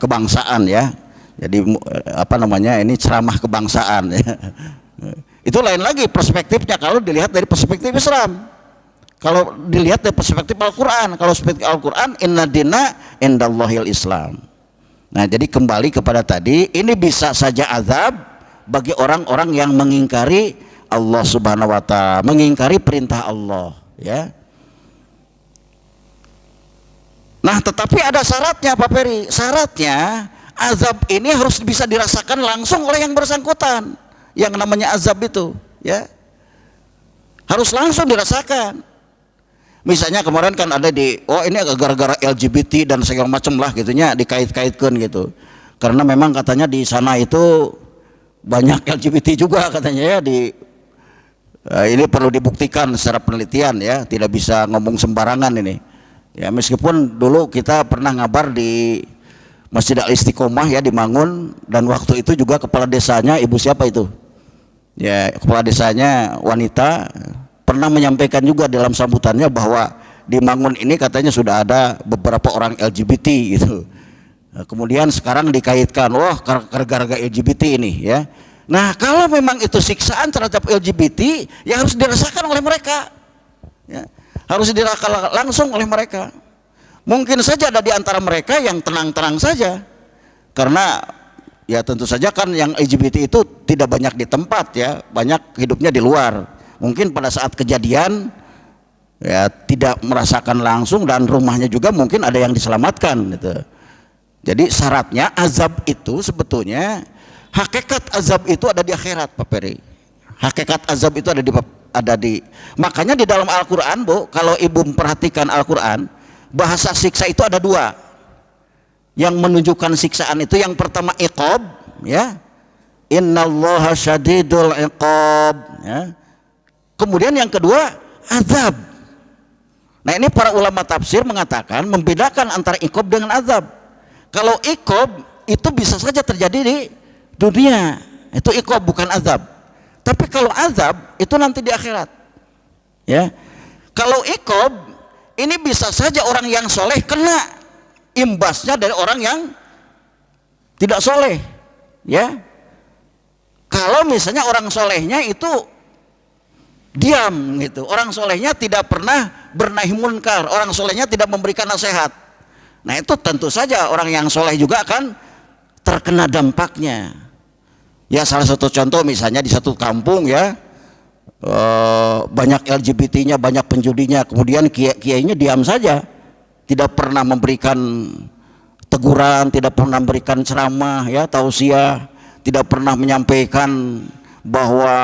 kebangsaan, ya. Jadi ini ceramah kebangsaan, ya. Itu lain lagi perspektifnya kalau dilihat dari perspektif Islam. Kalau dilihat dari perspektif Al-Quran, kalau perspektif Al-Quran, inna dina indallahil Islam. Nah, jadi kembali kepada tadi, ini bisa saja azab bagi orang-orang yang mengingkari Allah Subhanahu wa Ta'ala, mengingkari perintah Allah, ya. Nah, tetapi ada syaratnya, Pak Peri. Syaratnya azab ini harus bisa dirasakan langsung oleh yang bersangkutan. Yang namanya azab itu, ya, harus langsung dirasakan. Misalnya kemarin kan ada ini gara-gara LGBT dan segala macam lah gitunya, dikait-kaitkan gitu. Karena memang katanya di sana itu banyak LGBT juga katanya, ya. Ini perlu dibuktikan secara penelitian, ya, tidak bisa ngomong sembarangan ini. Ya, meskipun dulu kita pernah ngabar di Masjid Al-Istiqomah, ya, di Mangun, dan waktu itu juga kepala desanya ibu siapa itu? Ya, kepala desanya wanita, pernah menyampaikan juga dalam sambutannya bahwa di Mangun ini katanya sudah ada beberapa orang LGBT gitu. Nah, kemudian sekarang dikaitkan, wah gara-gara LGBT ini, ya. Nah, kalau memang itu siksaan terhadap LGBT, ya harus dirasakan oleh mereka, ya. Harus dirasakan langsung oleh mereka. Mungkin saja ada di antara mereka yang tenang-tenang saja, karena ya tentu saja kan yang LGBT itu tidak banyak di tempat, ya, banyak hidupnya di luar. Mungkin pada saat kejadian ya tidak merasakan langsung, dan rumahnya juga mungkin ada yang diselamatkan gitu. Jadi syaratnya azab itu sebetulnya, hakikat azab itu ada di akhirat, Pak Peri. Hakikat azab itu ada di makanya di dalam Al-Quran, Bu, kalau ibu memperhatikan Al-Quran, bahasa siksa itu ada 2 yang menunjukkan siksaan itu. Yang pertama iqab, ya, innallaha syadidul iqab, ya. Kemudian yang kedua azab. Nah, ini para ulama tafsir mengatakan membedakan antara iqab dengan azab. Kalau iqab itu bisa saja terjadi di dunia, itu iqab bukan azab. Tapi kalau azab itu nanti di akhirat. Ya. Kalau iqab ini bisa saja orang yang soleh kena imbasnya dari orang yang tidak soleh. Ya. Kalau misalnya orang solehnya itu diam gitu, orang solehnya tidak pernah bernahi munkar, orang solehnya tidak memberikan nasihat, nah itu tentu saja orang yang soleh juga akan terkena dampaknya. Ya salah satu contoh misalnya di satu kampung ya, banyak LGBT-nya, banyak penjudinya, kemudian kiainya diam saja, tidak pernah memberikan teguran, tidak pernah memberikan ceramah ya, tausiah, tidak pernah menyampaikan bahwa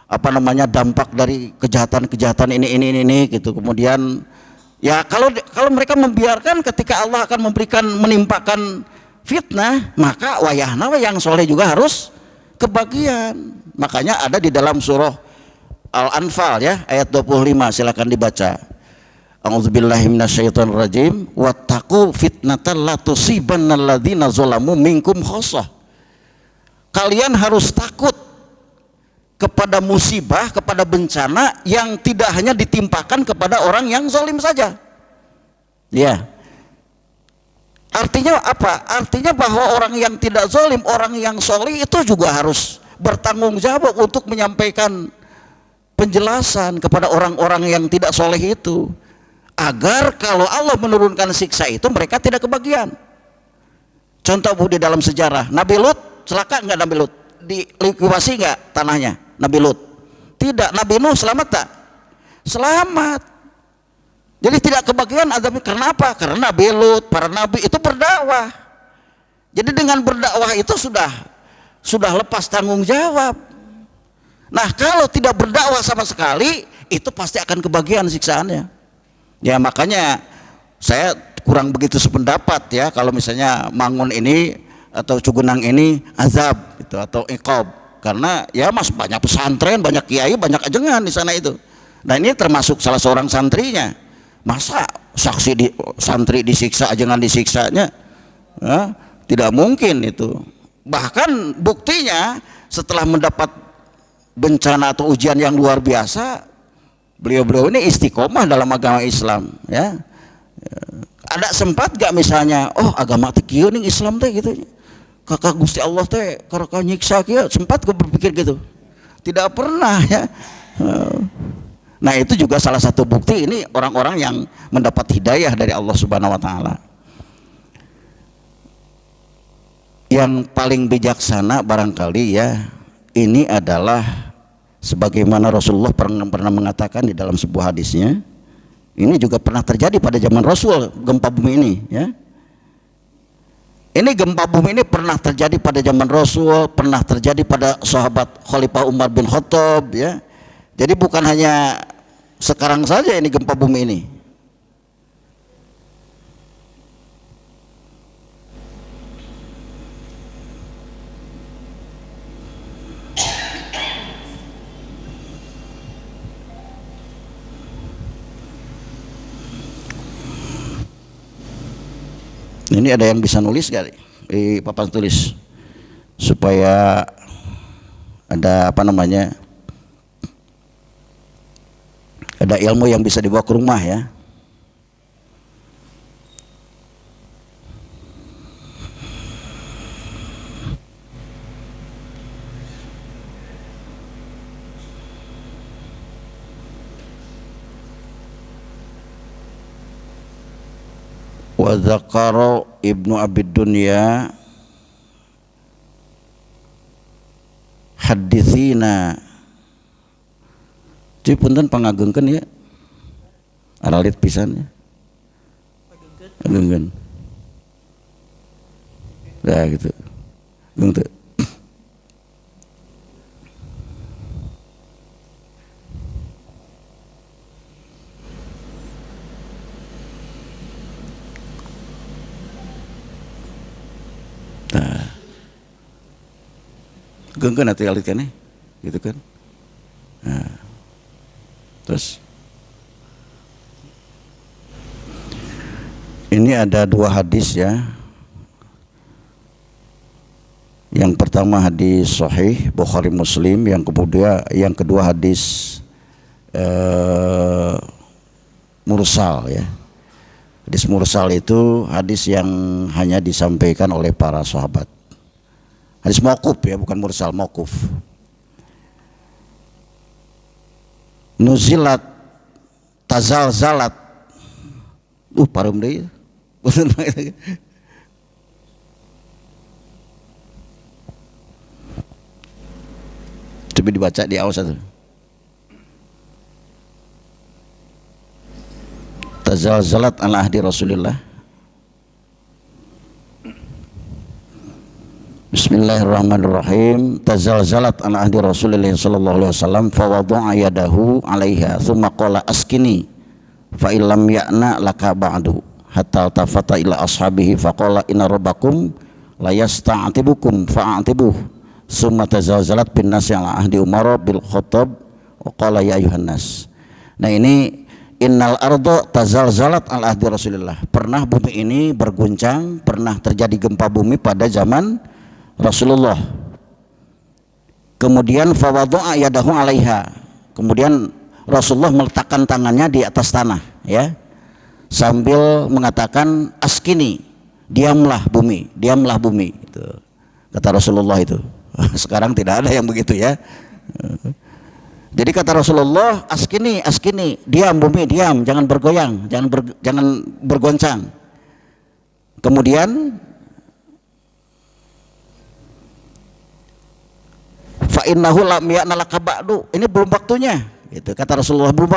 apa namanya dampak dari kejahatan-kejahatan ini gitu. Kemudian ya kalau mereka membiarkan, ketika Allah akan menimpakan fitnah, maka wayahna yang soleh juga harus kebagian. Makanya ada di dalam surah Al-Anfal ya ayat 25, silakan dibaca. A'udzubillahi minasyaitonirrajim, wattaqu fitnatan la tusibannal ladzina zalamu minkum khassah. Kalian harus takut kepada musibah, kepada bencana yang tidak hanya ditimpakan kepada orang yang zalim saja. Ya. Artinya apa? Artinya bahwa orang yang tidak zalim, orang yang soleh itu juga harus bertanggung jawab untuk menyampaikan penjelasan kepada orang-orang yang tidak soleh itu, agar kalau Allah menurunkan siksa itu mereka tidak kebagian. Contoh di dalam sejarah, Nabi Lut celaka nggak? Nabi Lut dilikuasi nggak tanahnya? Nabi Lut tidak. Nabi Nuh selamat tak? Selamat. Jadi tidak kebagian azab. Karena apa? Karena Nabi Lut, para nabi itu berdakwah. Jadi dengan berdakwah itu sudah lepas tanggung jawab. Nah kalau tidak berdakwah sama sekali, itu pasti akan kebagian siksaannya. Ya makanya saya kurang begitu sependapat ya kalau misalnya Mangun ini atau Cugenang ini azab gitu, atau iqab, karena ya mas banyak pesantren, banyak kiai, banyak ajengan di sana itu. Nah ini termasuk salah seorang santrinya. Masa santri disiksa, ajengan disiksanya? Ya, tidak mungkin itu. Bahkan buktinya setelah mendapat bencana atau ujian yang luar biasa, beliau-beliau ini istiqomah dalam agama Islam ya. Ada sempat gak misalnya, oh agama teh kieu ning Islam teh gitu, kakak Gusti Allah teh karena nyiksa kieu, sempat gue berpikir gitu? Tidak pernah ya. Nah itu juga salah satu bukti ini orang-orang yang mendapat hidayah dari Allah Subhanahu wa taala. Yang paling bijaksana barangkali ya, ini adalah sebagaimana Rasulullah pernah mengatakan di dalam sebuah hadisnya. Ini juga pernah terjadi pada zaman Rasul, gempa bumi ini ya. Ini gempa bumi ini pernah terjadi pada zaman Rasul, pernah terjadi pada sahabat Khalifah Umar bin Khattab ya. Jadi bukan hanya sekarang saja ini gempa bumi ini. Ini ada yang bisa nulis gak di papan tulis supaya ada apa namanya, ada ilmu yang bisa dibawa ke rumah ya. Wa dzakara Ibnu Abid Dunya haditsina. Jadi punten pangagengkeun ya. Aralit pisan ya. Agengkeun. Nah gitu. Gitu. Nah, gengkeun atuh alit keneh, gitu kan. Nah, terus ini ada dua hadis ya. Yang pertama hadis sahih Bukhari Muslim, yang kedua hadis mursal ya. Hadis mursal itu hadis yang hanya disampaikan oleh para sahabat. Hadis mauquf ya, bukan mursal, mauquf. Nuzilat tazalzalat. Parum deui. Coba dibaca di awal satu. Tazalzalat ala ahdi Rasulillah. Bismillahirrahmanirrahim. Tazalzalat ala ahdi Rasulillah sallallahu alaihi wasallam fa wada'a yadahu 'alaiha thumma qala askini fa illam ya'na laka ba'du hatta tafata ila ashabihi fa qala inna rabbakum la yasta'tibukum fa'atibuh. Summa tazalzalat bin nasi ala ahdi Umar bil Khattab wa qala ya ayuhan nas. Nah ini innal ardo tazalzalat ala ahdi Rasulillah. Pernah bumi ini berguncang, pernah terjadi gempa bumi pada zaman Rasulullah. Kemudian fawadha'a yadahu 'alaiha. Kemudian Rasulullah meletakkan tangannya di atas tanah ya. Sambil mengatakan askini, diamlah bumi, diamlah bumi itu. Kata Rasulullah itu. Sekarang tidak ada yang begitu ya. Jadi kata Rasulullah, askini, askini, diam bumi, diam, jangan bergoyang, jangan bergoncang. Kemudian fa innahu lam ya'na laka ba'du. Ini belum waktunya. Gitu kata Rasulullah, belum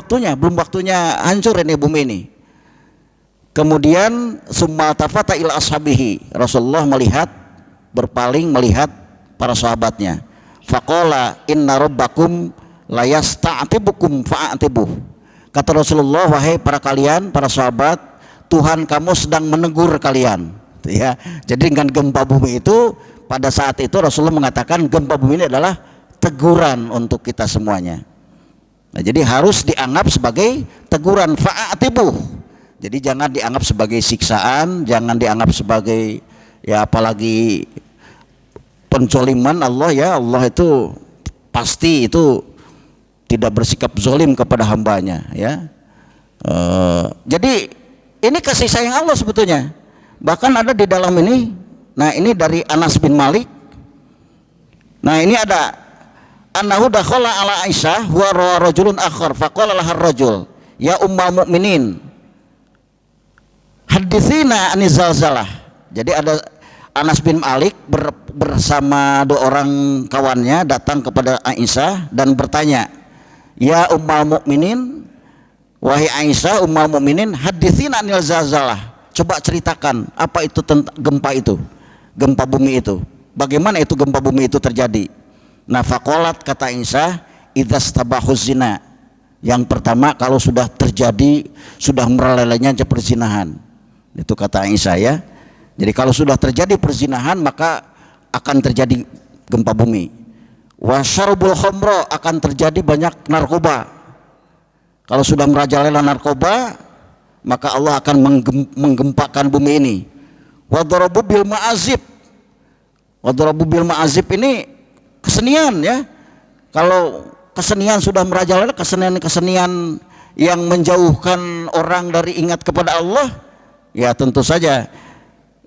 waktunya hancur ini bumi ini. Kemudian summa tafata ila ashabihi. Rasulullah berpaling melihat para sahabatnya. Faqala inna rabbakum la yasta'tibukum fa'atibuh. Kata Rasulullah, wahai para sahabat, Tuhan kamu sedang menegur kalian. Ya. Jadi dengan gempa bumi itu, pada saat itu Rasulullah mengatakan gempa bumi ini adalah teguran untuk kita semuanya. Nah, jadi harus dianggap sebagai teguran, fa'atibuh. Jadi jangan dianggap sebagai siksaan, jangan dianggap sebagai ya apalagi pencoliman Allah ya. Allah itu pasti itu tidak bersikap zolim kepada hambanya ya. Jadi ini kasih sayang Allah sebetulnya. Bahkan ada di dalam ini. Nah ini dari Anas bin Malik. Nah ini ada annahu dakhala ala Aisyah wa rajulun akhar faqala lahar rajul ya ummul mukminin haditsina anil zalzalah. Jadi ada Anas bin Malik bersama dua orang kawannya datang kepada Aisyah dan bertanya, ya ummul mukminin, wahai Aisyah ummul mukminin, haditsina anil zalzalah. Coba ceritakan apa itu gempa itu, gempa bumi itu. Bagaimana itu gempa bumi itu terjadi? Nah, faqalat kata Aisyah, idzastabahuz zina. Yang pertama kalau sudah terjadi, sudah merelelenya perzinahan. Itu kata Aisyah ya. Jadi kalau sudah terjadi perzinahan maka akan terjadi gempa bumi. Wa syarbul khamra, akan terjadi banyak narkoba. Kalau sudah merajalela narkoba maka Allah akan menggempakan bumi ini. Wa darabu bil ma'azib. Wa darabu bil ma'azib ini kesenian ya. Kalau kesenian sudah merajalela, kesenian yang menjauhkan orang dari ingat kepada Allah, ya tentu saja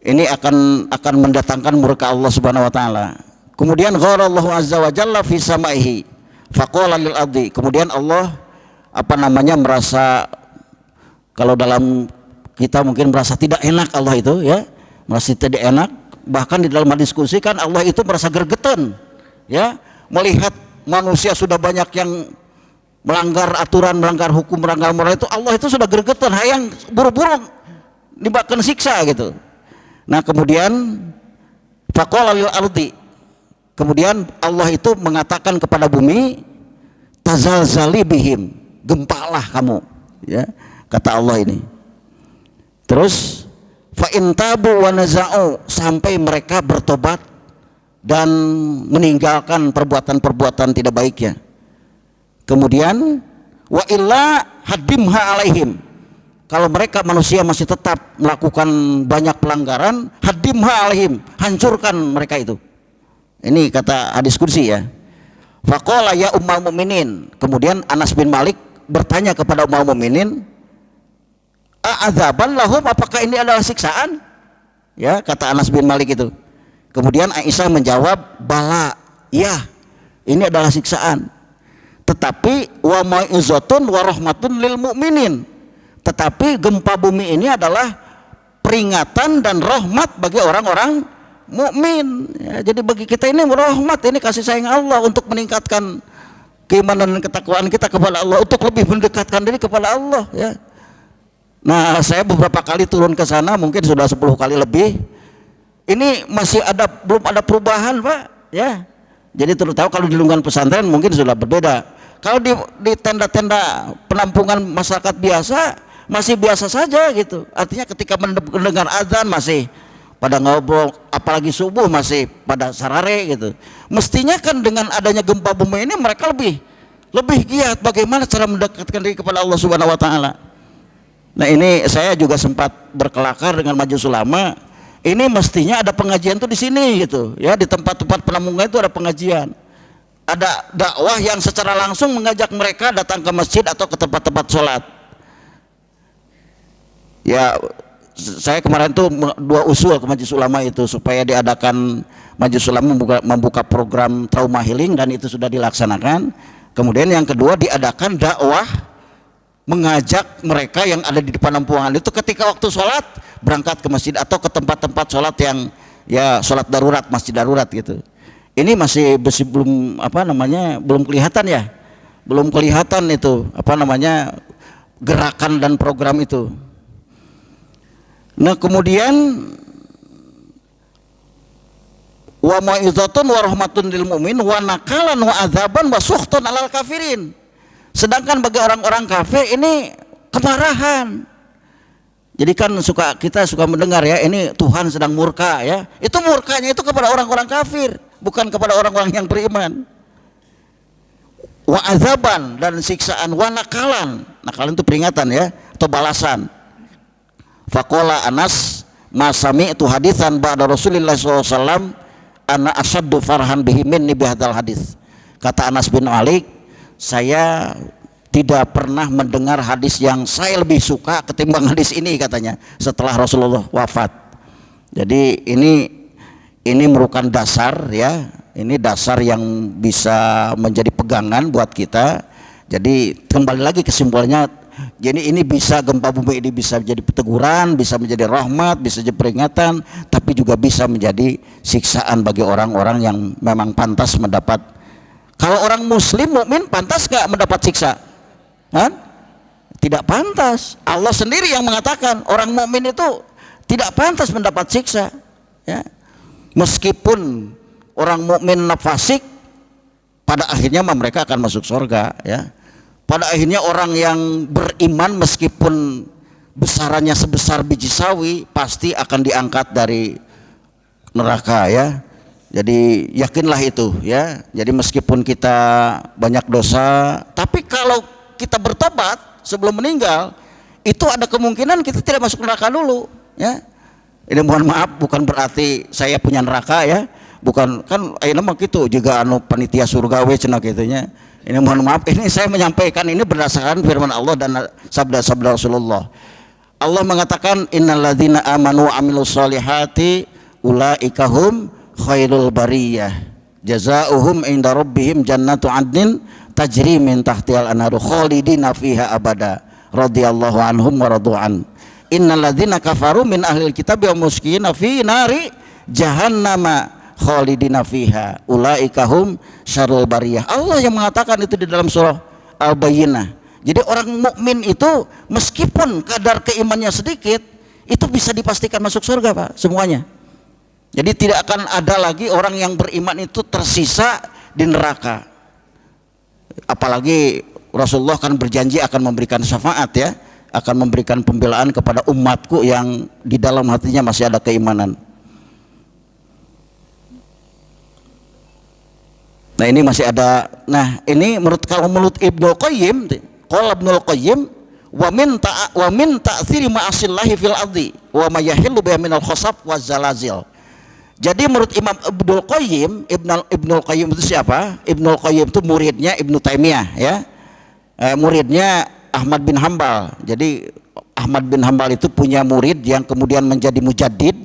ini akan mendatangkan murka Allah Subhanahu wa taala. Kemudian gharallahu azza wa jalla fi samaihi faqala lil ardi. Kemudian Allah merasa, kalau dalam kita mungkin merasa tidak enak Allah itu ya, merasa tidak enak. Bahkan di dalam diskusi kan Allah itu merasa gregetan ya, melihat manusia sudah banyak yang melanggar aturan, melanggar hukum, melanggar moral itu, Allah itu sudah gregetan, hayang buru-buru dibakan siksa gitu. Nah kemudian faqala lil ardi, kemudian Allah itu mengatakan kepada bumi, tazalzali bihim, gempalah kamu ya, kata Allah ini. Terus fa in tabu wa naza'u, sampai mereka bertobat dan meninggalkan perbuatan-perbuatan tidak baiknya. Kemudian wa illa hadimha alaihim, kalau mereka manusia masih tetap melakukan banyak pelanggaran, hadimha alaihim, hancurkan mereka itu Ini kata hadis kursi ya. Faqala ya ummul mukminin. Kemudian Anas bin Malik bertanya kepada ummul mukminin, a'adzaban lahum, apakah ini adalah siksaan? Ya, kata Anas bin Malik itu. Kemudian Aisyah menjawab, bala, ya, ini adalah siksaan. Tetapi wa mau'izatun wa rahmatun lil mukminin. Tetapi gempa bumi ini adalah peringatan dan rahmat bagi orang-orang mukmin. Ya, jadi bagi kita ini rahmat, ini kasih sayang Allah untuk meningkatkan keimanan dan ketakwaan kita kepada Allah, untuk lebih mendekatkan diri kepada Allah. Ya. Nah, saya beberapa kali turun ke sana, mungkin sudah 10 kali lebih. Ini masih belum ada perubahan, Pak. Ya. Jadi terutama kalau di lingkungan pesantren mungkin sudah berbeda. Kalau di tenda-tenda penampungan masyarakat biasa masih biasa saja gitu. Artinya ketika mendengar azan masih pada ngobrol, apalagi subuh masih pada sarare gitu. Mestinya kan dengan adanya gempa bumi ini mereka lebih giat bagaimana cara mendekatkan diri kepada Allah Subhanahu wa taala. Nah, ini saya juga sempat berkelakar dengan Majelis Ulama. Ini mestinya ada pengajian tuh di sini gitu. Ya, di tempat-tempat penampungan itu ada pengajian. Ada dakwah yang secara langsung mengajak mereka datang ke masjid atau ke tempat-tempat sholat. Ya, saya kemarin tuh 2 usul ke Majelis Ulama itu supaya diadakan Majelis Ulama membuka program trauma healing, dan itu sudah dilaksanakan. Kemudian yang kedua diadakan dakwah mengajak mereka yang ada di penampungan itu ketika waktu sholat berangkat ke masjid atau ke tempat-tempat sholat yang ya sholat darurat, masjid darurat gitu. Ini masih belum belum kelihatan ya, belum kelihatan itu gerakan dan program itu. Nah, kemudian wa mau'izatun wa rahmatun lil mu'min wa nakalan wa adzaban wa suhtun alal kafirin. Sedangkan bagi orang-orang kafir ini kemarahan. Jadi kan kita suka mendengar ya, ini Tuhan sedang murka ya. Itu murkanya itu kepada orang-orang kafir, bukan kepada orang-orang yang beriman. Wa azaban, dan siksaan, wa nakalan. Nakalan itu peringatan ya, atau balasan. Faqala Anas ma sami'tu hadisan ba'da Rasulillah SAW ana asyaddu farhan bihi minni bihadzal hadis. Kata Anas bin Malik, saya tidak pernah mendengar hadis yang saya lebih suka ketimbang hadis ini, katanya, setelah Rasulullah wafat. Jadi ini merupakan dasar ya, ini dasar yang bisa menjadi pegangan buat kita. Jadi kembali lagi kesimpulannya, jadi ini bisa, gempa bumi ini bisa menjadi teguran, bisa menjadi rahmat, bisa jadi peringatan, tapi juga bisa menjadi siksaan bagi orang-orang yang memang pantas mendapat. Kalau orang muslim mukmin pantas gak mendapat siksa? Kan? Tidak pantas. Allah sendiri yang mengatakan orang mukmin itu tidak pantas mendapat siksa. Ya. Meskipun orang mukmin fasik, pada akhirnya mereka akan masuk surga. Ya. Pada akhirnya orang yang beriman meskipun besarannya sebesar biji sawi pasti akan diangkat dari neraka ya. Jadi yakinlah itu ya. Jadi meskipun kita banyak dosa, tapi kalau kita bertobat sebelum meninggal, itu ada kemungkinan kita tidak masuk neraka dulu ya. Ini mohon maaf, bukan berarti saya punya neraka ya. Bukan, kan ayeuna mah kitu juga panitia surga we cenah kitu nya. Ini mohon maaf, ini saya menyampaikan ini berdasarkan firman Allah dan sabda-sabda Rasulullah. Allah mengatakan innalladzina amanu wa amilus solihati ulaika hum khairul bariyah jazaohum inda rabbihim jannatu adnin tajri min tahtihal anharu khalidina fiha abada radhiyallahu anhum wa radu'an. Innalladzina kafaru min ahlil kitab wa muskina fi nari jahannama khalidina fiha ulaika hum syarrul bariyah. Allah yang mengatakan itu di dalam surah Al-Bayyinah. Jadi orang mukmin itu meskipun kadar keimannya sedikit, itu bisa dipastikan masuk surga, Pak, semuanya. Jadi tidak akan ada lagi orang yang beriman itu tersisa di neraka. Apalagi Rasulullah kan berjanji akan memberikan syafaat ya, akan memberikan pembelaan kepada umatku yang di dalam hatinya masih ada keimanan. Nah ini masih ada. Nah ini kalau menurut Ibnu Qayyim, qala Ibnu Qayyim wa min ta'thiri ma'asillahi fil ardi wa ma yahillu biha minal khasab waz zalazil. Jadi menurut Imam Ibnul Qayyim, Ibnul Qayyim itu siapa? Ibnul Qayyim itu muridnya Ibnu Taimiyah ya. Muridnya Ahmad bin Hambal. Jadi Ahmad bin Hambal itu punya murid yang kemudian menjadi mujaddid,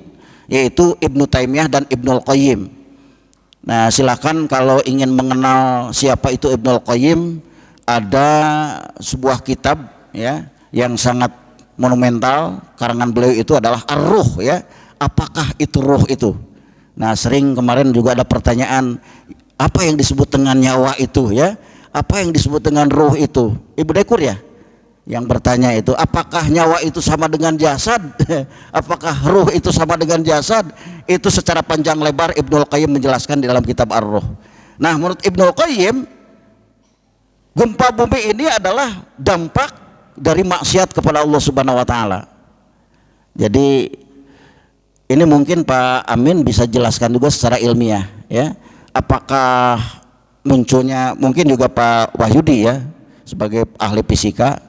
yaitu Ibnu Taimiyah dan Ibnul Qayyim. Nah, silakan kalau ingin mengenal siapa itu Ibnul Qayyim, ada sebuah kitab ya yang sangat monumental, karangan beliau itu adalah Ar-Ruh ya. Apakah itu ruh itu? Nah, sering kemarin juga ada pertanyaan, apa yang disebut dengan nyawa itu ya? Apa yang disebut dengan ruh itu? Ibu Dekur ya yang bertanya itu, apakah nyawa itu sama dengan jasad? Apakah ruh itu sama dengan jasad? Itu secara panjang lebar Ibnul Qayyim menjelaskan di dalam kitab Ar-Ruh. Nah, menurut Ibnul Qayyim, gempa bumi ini adalah dampak dari maksiat kepada Allah Subhanahu wa taala. Jadi ini mungkin Pak Amin bisa jelaskan juga secara ilmiah ya. Apakah munculnya, mungkin juga Pak Wahyudi ya sebagai ahli fisika,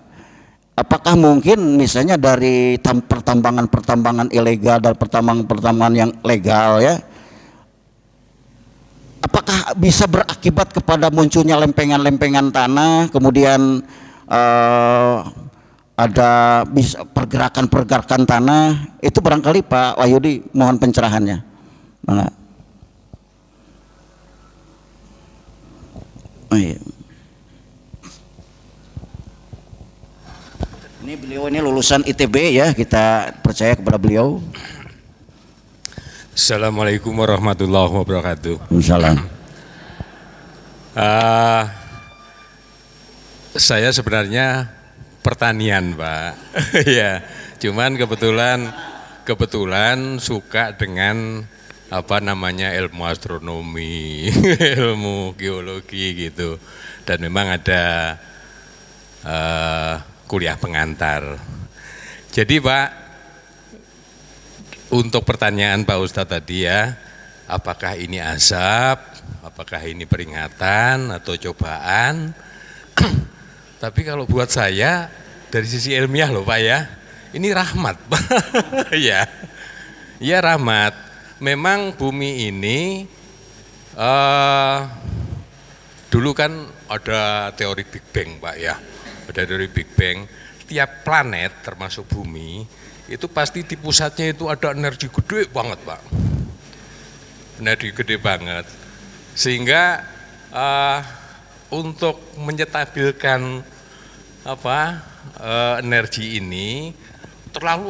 apakah mungkin misalnya dari pertambangan ilegal dan pertambangan yang legal ya, apakah bisa berakibat kepada munculnya lempengan-lempengan tanah, kemudian ada bisa pergerakan tanah, itu barangkali Pak Wahyudi mohon pencerahannya. Mana? Oh, iya. Ini beliau ini lulusan ITB ya, kita percaya kepada beliau. Assalamualaikum warahmatullahi wabarakatuh. Waalaikumsalam. Saya sebenarnya pertanian, Pak. Ya, cuman kebetulan suka dengan apa namanya ilmu astronomi, ilmu geologi gitu. Dan memang ada kuliah pengantar. Jadi Pak, untuk pertanyaan Pak Ustadz tadi ya, apakah ini azab, apakah ini peringatan atau cobaan? Tapi kalau buat saya dari sisi ilmiah loh Pak ya, ini rahmat Pak. Ya, ya rahmat. Memang bumi ini dulu kan ada teori Big Bang Pak ya, ada teori Big Bang. Tiap planet termasuk bumi itu pasti di pusatnya itu ada energi gede banget Pak, energi gede banget, sehingga untuk menyetabilkan energi ini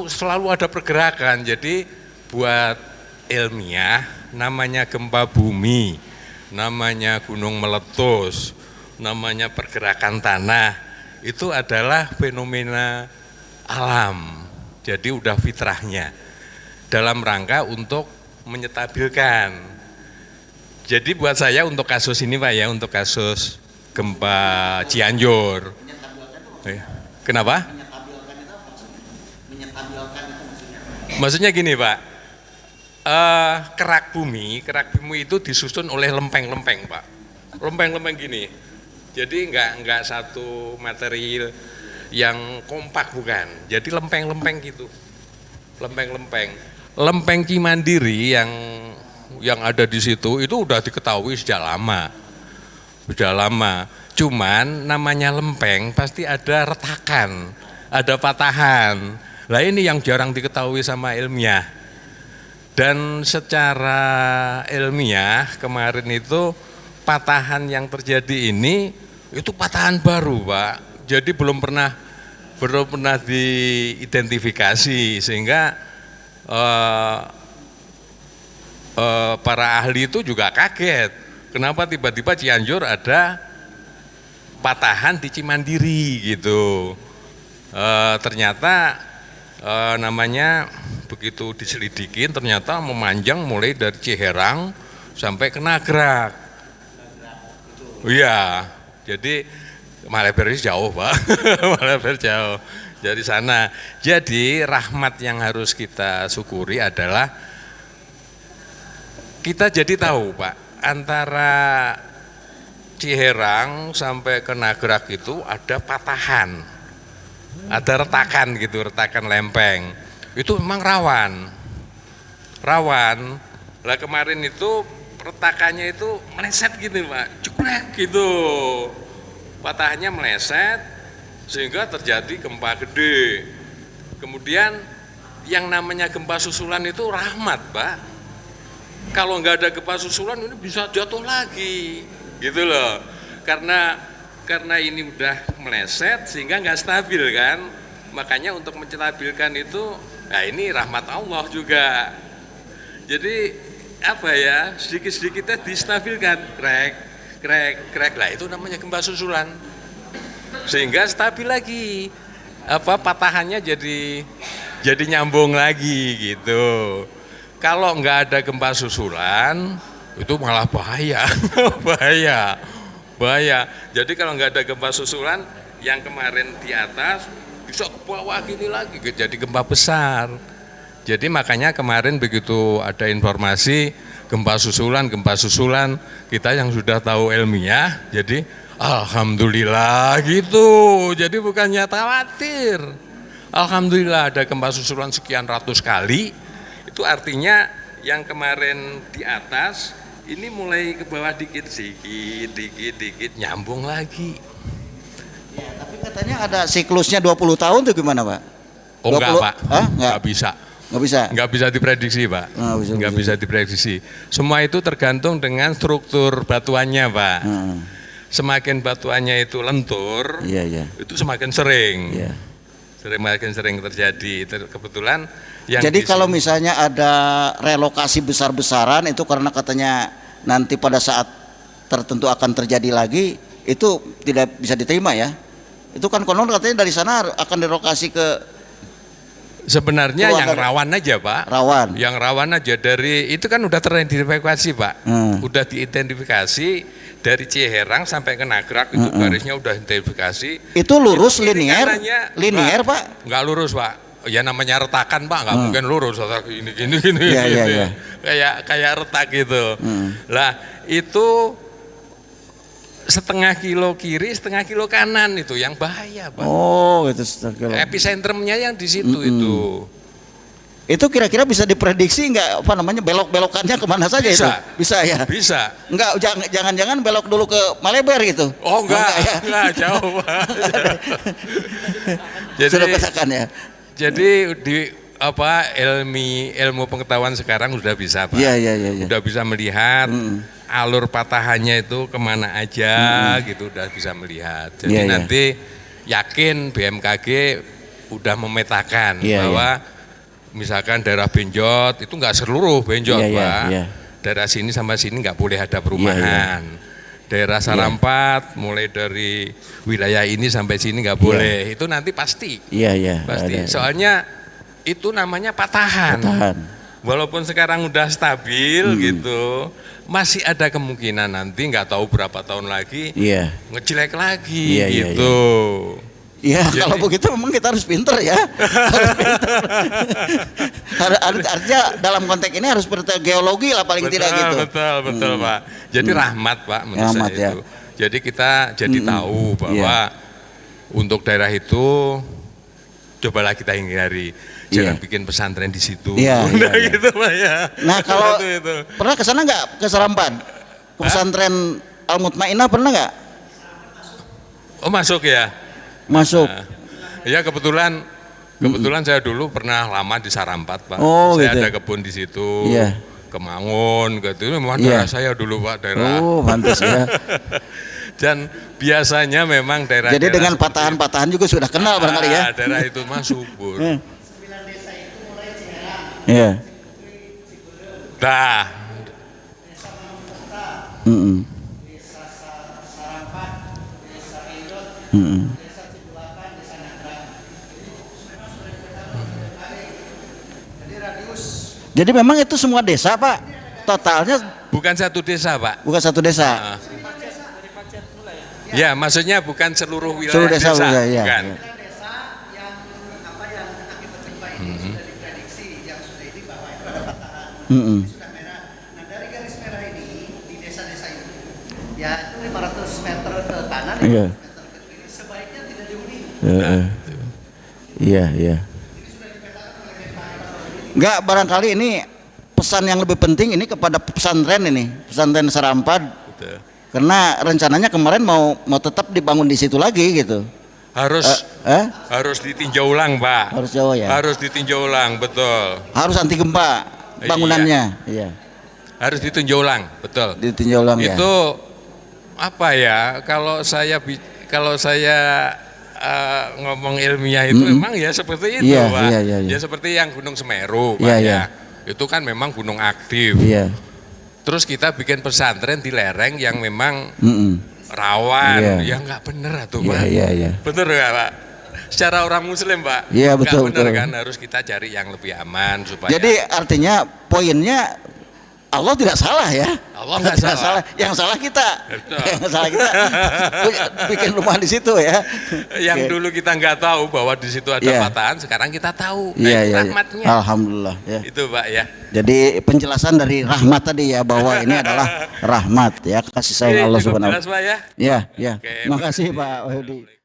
selalu ada pergerakan. Jadi buat ilmiah namanya gempa bumi, namanya gunung meletus, namanya pergerakan tanah, itu adalah fenomena alam. Jadi udah fitrahnya dalam rangka untuk menyetabilkan. Jadi buat saya untuk kasus ini Pak ya, untuk kasus gempa Cianjur. Kenapa? Maksudnya gini Pak, kerak bumi itu disusun oleh lempeng-lempeng Pak, lempeng-lempeng gini. Jadi enggak satu material yang kompak, bukan. Jadi lempeng-lempeng gitu, lempeng-lempeng. Lempeng Cimandiri yang ada di situ itu udah diketahui sejak lama, sudah lama. Cuman namanya lempeng pasti ada retakan, ada patahan. Lah ini yang jarang diketahui sama ilmiah. Dan secara ilmiah kemarin itu patahan yang terjadi ini itu patahan baru Pak. Jadi belum pernah diidentifikasi, sehingga para ahli itu juga kaget. Kenapa tiba-tiba Cianjur ada patahan di Cimandiri gitu. Ternyata namanya begitu diselidikin ternyata memanjang mulai dari Ciherang sampai ke Nagrak. Iya, jadi Maleber jauh Pak, Maleber jauh dari sana. Jadi rahmat yang harus kita syukuri adalah kita jadi tahu Pak, antara Ciherang sampai ke Nagrak itu ada patahan, ada retakan gitu, retakan lempeng. Itu memang rawan. Lah kemarin itu retakannya itu meleset gitu Pak, cekrek gitu. Patahannya meleset sehingga terjadi gempa gede. Kemudian yang namanya gempa susulan itu rahmat Pak. Kalau nggak ada gempa susulan ini bisa jatuh lagi gitu loh. Karena ini udah meleset sehingga nggak stabil kan. Makanya untuk menstabilkan itu, nah ini rahmat Allah juga. Jadi apa ya, sedikit-sedikitnya distabilkan, krek lah, itu namanya gempa susulan. Sehingga stabil lagi, patahannya jadi nyambung lagi gitu. Kalau nggak ada gempa susulan itu malah bahaya, bahaya. Jadi kalau nggak ada gempa susulan, yang kemarin di atas bisa ke bawah gini lagi, jadi gempa besar. Jadi makanya kemarin begitu ada informasi gempa susulan, kita yang sudah tahu ilmiah, jadi alhamdulillah gitu. Jadi bukannya khawatir. Alhamdulillah ada gempa susulan sekian ratus kali. Itu artinya yang kemarin di atas ini mulai ke bawah dikit nyambung lagi. Ya, tapi katanya ada siklusnya 20 tahun tuh gimana Pak? Oh enggak Pak, enggak bisa. Nggak bisa diprediksi Pak, nggak bisa diprediksi. Semua itu tergantung dengan struktur batuannya Pak. Semakin batuannya itu lentur, itu semakin sering. Semakin sering terjadi. Kebetulan yang jadi kalau misalnya ada relokasi besar-besaran itu karena katanya nanti pada saat tertentu akan terjadi lagi, itu tidak bisa diterima ya. Itu kan konon katanya dari sana akan direlokasi ke sebenarnya yang rawan aja Pak. Yang rawan aja dari itu kan udah teridentifikasi Pak. Udah diidentifikasi dari Ciherang sampai ke Nagrak itu garisnya udah identifikasi. Itu lurus linear Pak? Enggak lurus Pak. Ya namanya retakan Pak, nggak mungkin lurus gini. Iya. Kayak retak gitu. Lah itu setengah kilo kiri, setengah kilo kanan itu yang bahaya Pak. Oh, itu setengah kilo. Episentrumnya yang di situ itu. Itu kira-kira bisa diprediksi nggak belok-belokannya kemana saja itu? Bisa ya? Bisa. Enggak, jangan-jangan belok dulu ke Maleber gitu. Oh enggak jauh Pak. Jadi, sudah petakan ya? Jadi di ilmu pengetahuan sekarang sudah bisa Pak. Iya. Udah bisa melihat alur patahannya itu kemana aja gitu, udah bisa melihat. Jadi nanti yakin BMKG udah memetakan bahwa misalkan daerah Benjot itu nggak seluruh Benjot Pak. Daerah sini sama sini nggak boleh ada perumahan. Daerah Sarampat mulai dari wilayah ini sampai sini nggak boleh. Itu nanti pasti. Pasti. Soalnya itu namanya patahan. Walaupun sekarang udah stabil gitu, masih ada kemungkinan nanti nggak tahu berapa tahun lagi ngejelek lagi gitu. Iya, kalau begitu memang kita harus pinter ya. Artinya dalam konteks ini harus pinter geologi lah paling tidak gitu. Betul Pak. Jadi rahmat Pak menurut saya itu. Jadi kita jadi tahu bahwa untuk daerah itu cobalah kita hindari. Jangan bikin pesantren di situ. Gitu Pak ya. Nah kalau pernah ke sana nggak, ke Sarampan? Ke pesantren Al Mutmainah pernah nggak? Oh masuk ya. Masuk. Ya kebetulan saya dulu pernah lama di Sarampat Pak. Saya ada kebun di situ. Kemangun gitu. Memang daerah saya dulu Pak, daerah. Oh, pantas ya. Dan biasanya memang daerah. Jadi dengan patahan-patahan juga sudah kenal barangkali ya. Daerah itu mah subur. 9 desa itu mulai Ciherang. Iya. Dah. Desa Mangusta. Desa Sarampat, Desa Indot, Desa Cibulakan, Desa Nagrak. Jadi radius. Jadi memang itu semua desa Pak. Totalnya bukan satu desa Pak. Bukan satu desa. Ya, maksudnya bukan seluruh wilayah seluruh desa. Bukan. Desa yang akibat gempa ini sudah diprediksi yang sudah ini bahwa itu ada patahan sudah merah. Nah dari garis merah ini di desa-desa itu ya itu 500 meter ke kanan, 500 meter ke kiri sebaiknya tidak dihuni. Iya. Ini sudah dipetakan oleh BMKG. Enggak, barangkali ini pesan yang lebih penting ini kepada pesantren ini, pesantren Serampad. Betul. Karena rencananya kemarin mau tetap dibangun di situ lagi gitu. Harus ditinjau ulang, Pak. Harus jauh ya. Harus ditinjau ulang, betul. Harus anti gempa bangunannya. Iya. Harus ditinjau ulang, betul. Ditinjau ulang ya. Itu apa ya? Kalau saya ngomong ilmiah itu memang ya seperti itu, Iya, Pak. iya. Ya seperti yang Gunung Semeru, Pak, Iya, ya. iya. Itu kan memang gunung aktif. Iya. Terus kita bikin pesantren di lereng yang memang Iya. rawan, ya nggak bener tuh, Pak. Iya. Bener nggak, Pak? Secara orang Muslim, Pak. Iya, Nggak betul, bener betul. kan, harus kita cari yang lebih aman supaya. Jadi artinya poinnya Allah tidak salah ya. Allah nggak Tidak salah. Yang salah kita. Betul. Yang salah kita bikin rumah di situ ya. Yang Oke. dulu kita nggak tahu bahwa di situ ada Iya. patahan, sekarang kita tahu. Nah, Iya, itu iya. rahmatnya. Alhamdulillah ya. Itu, Pak, ya. Jadi penjelasan dari rahmat tadi ya, bahwa ini adalah rahmat ya, kasih sayang Allah Cukup Subhanahu wa jelas, Pak, ya. Ya, ya. Oke, Terima kasih Pak Wahyudi.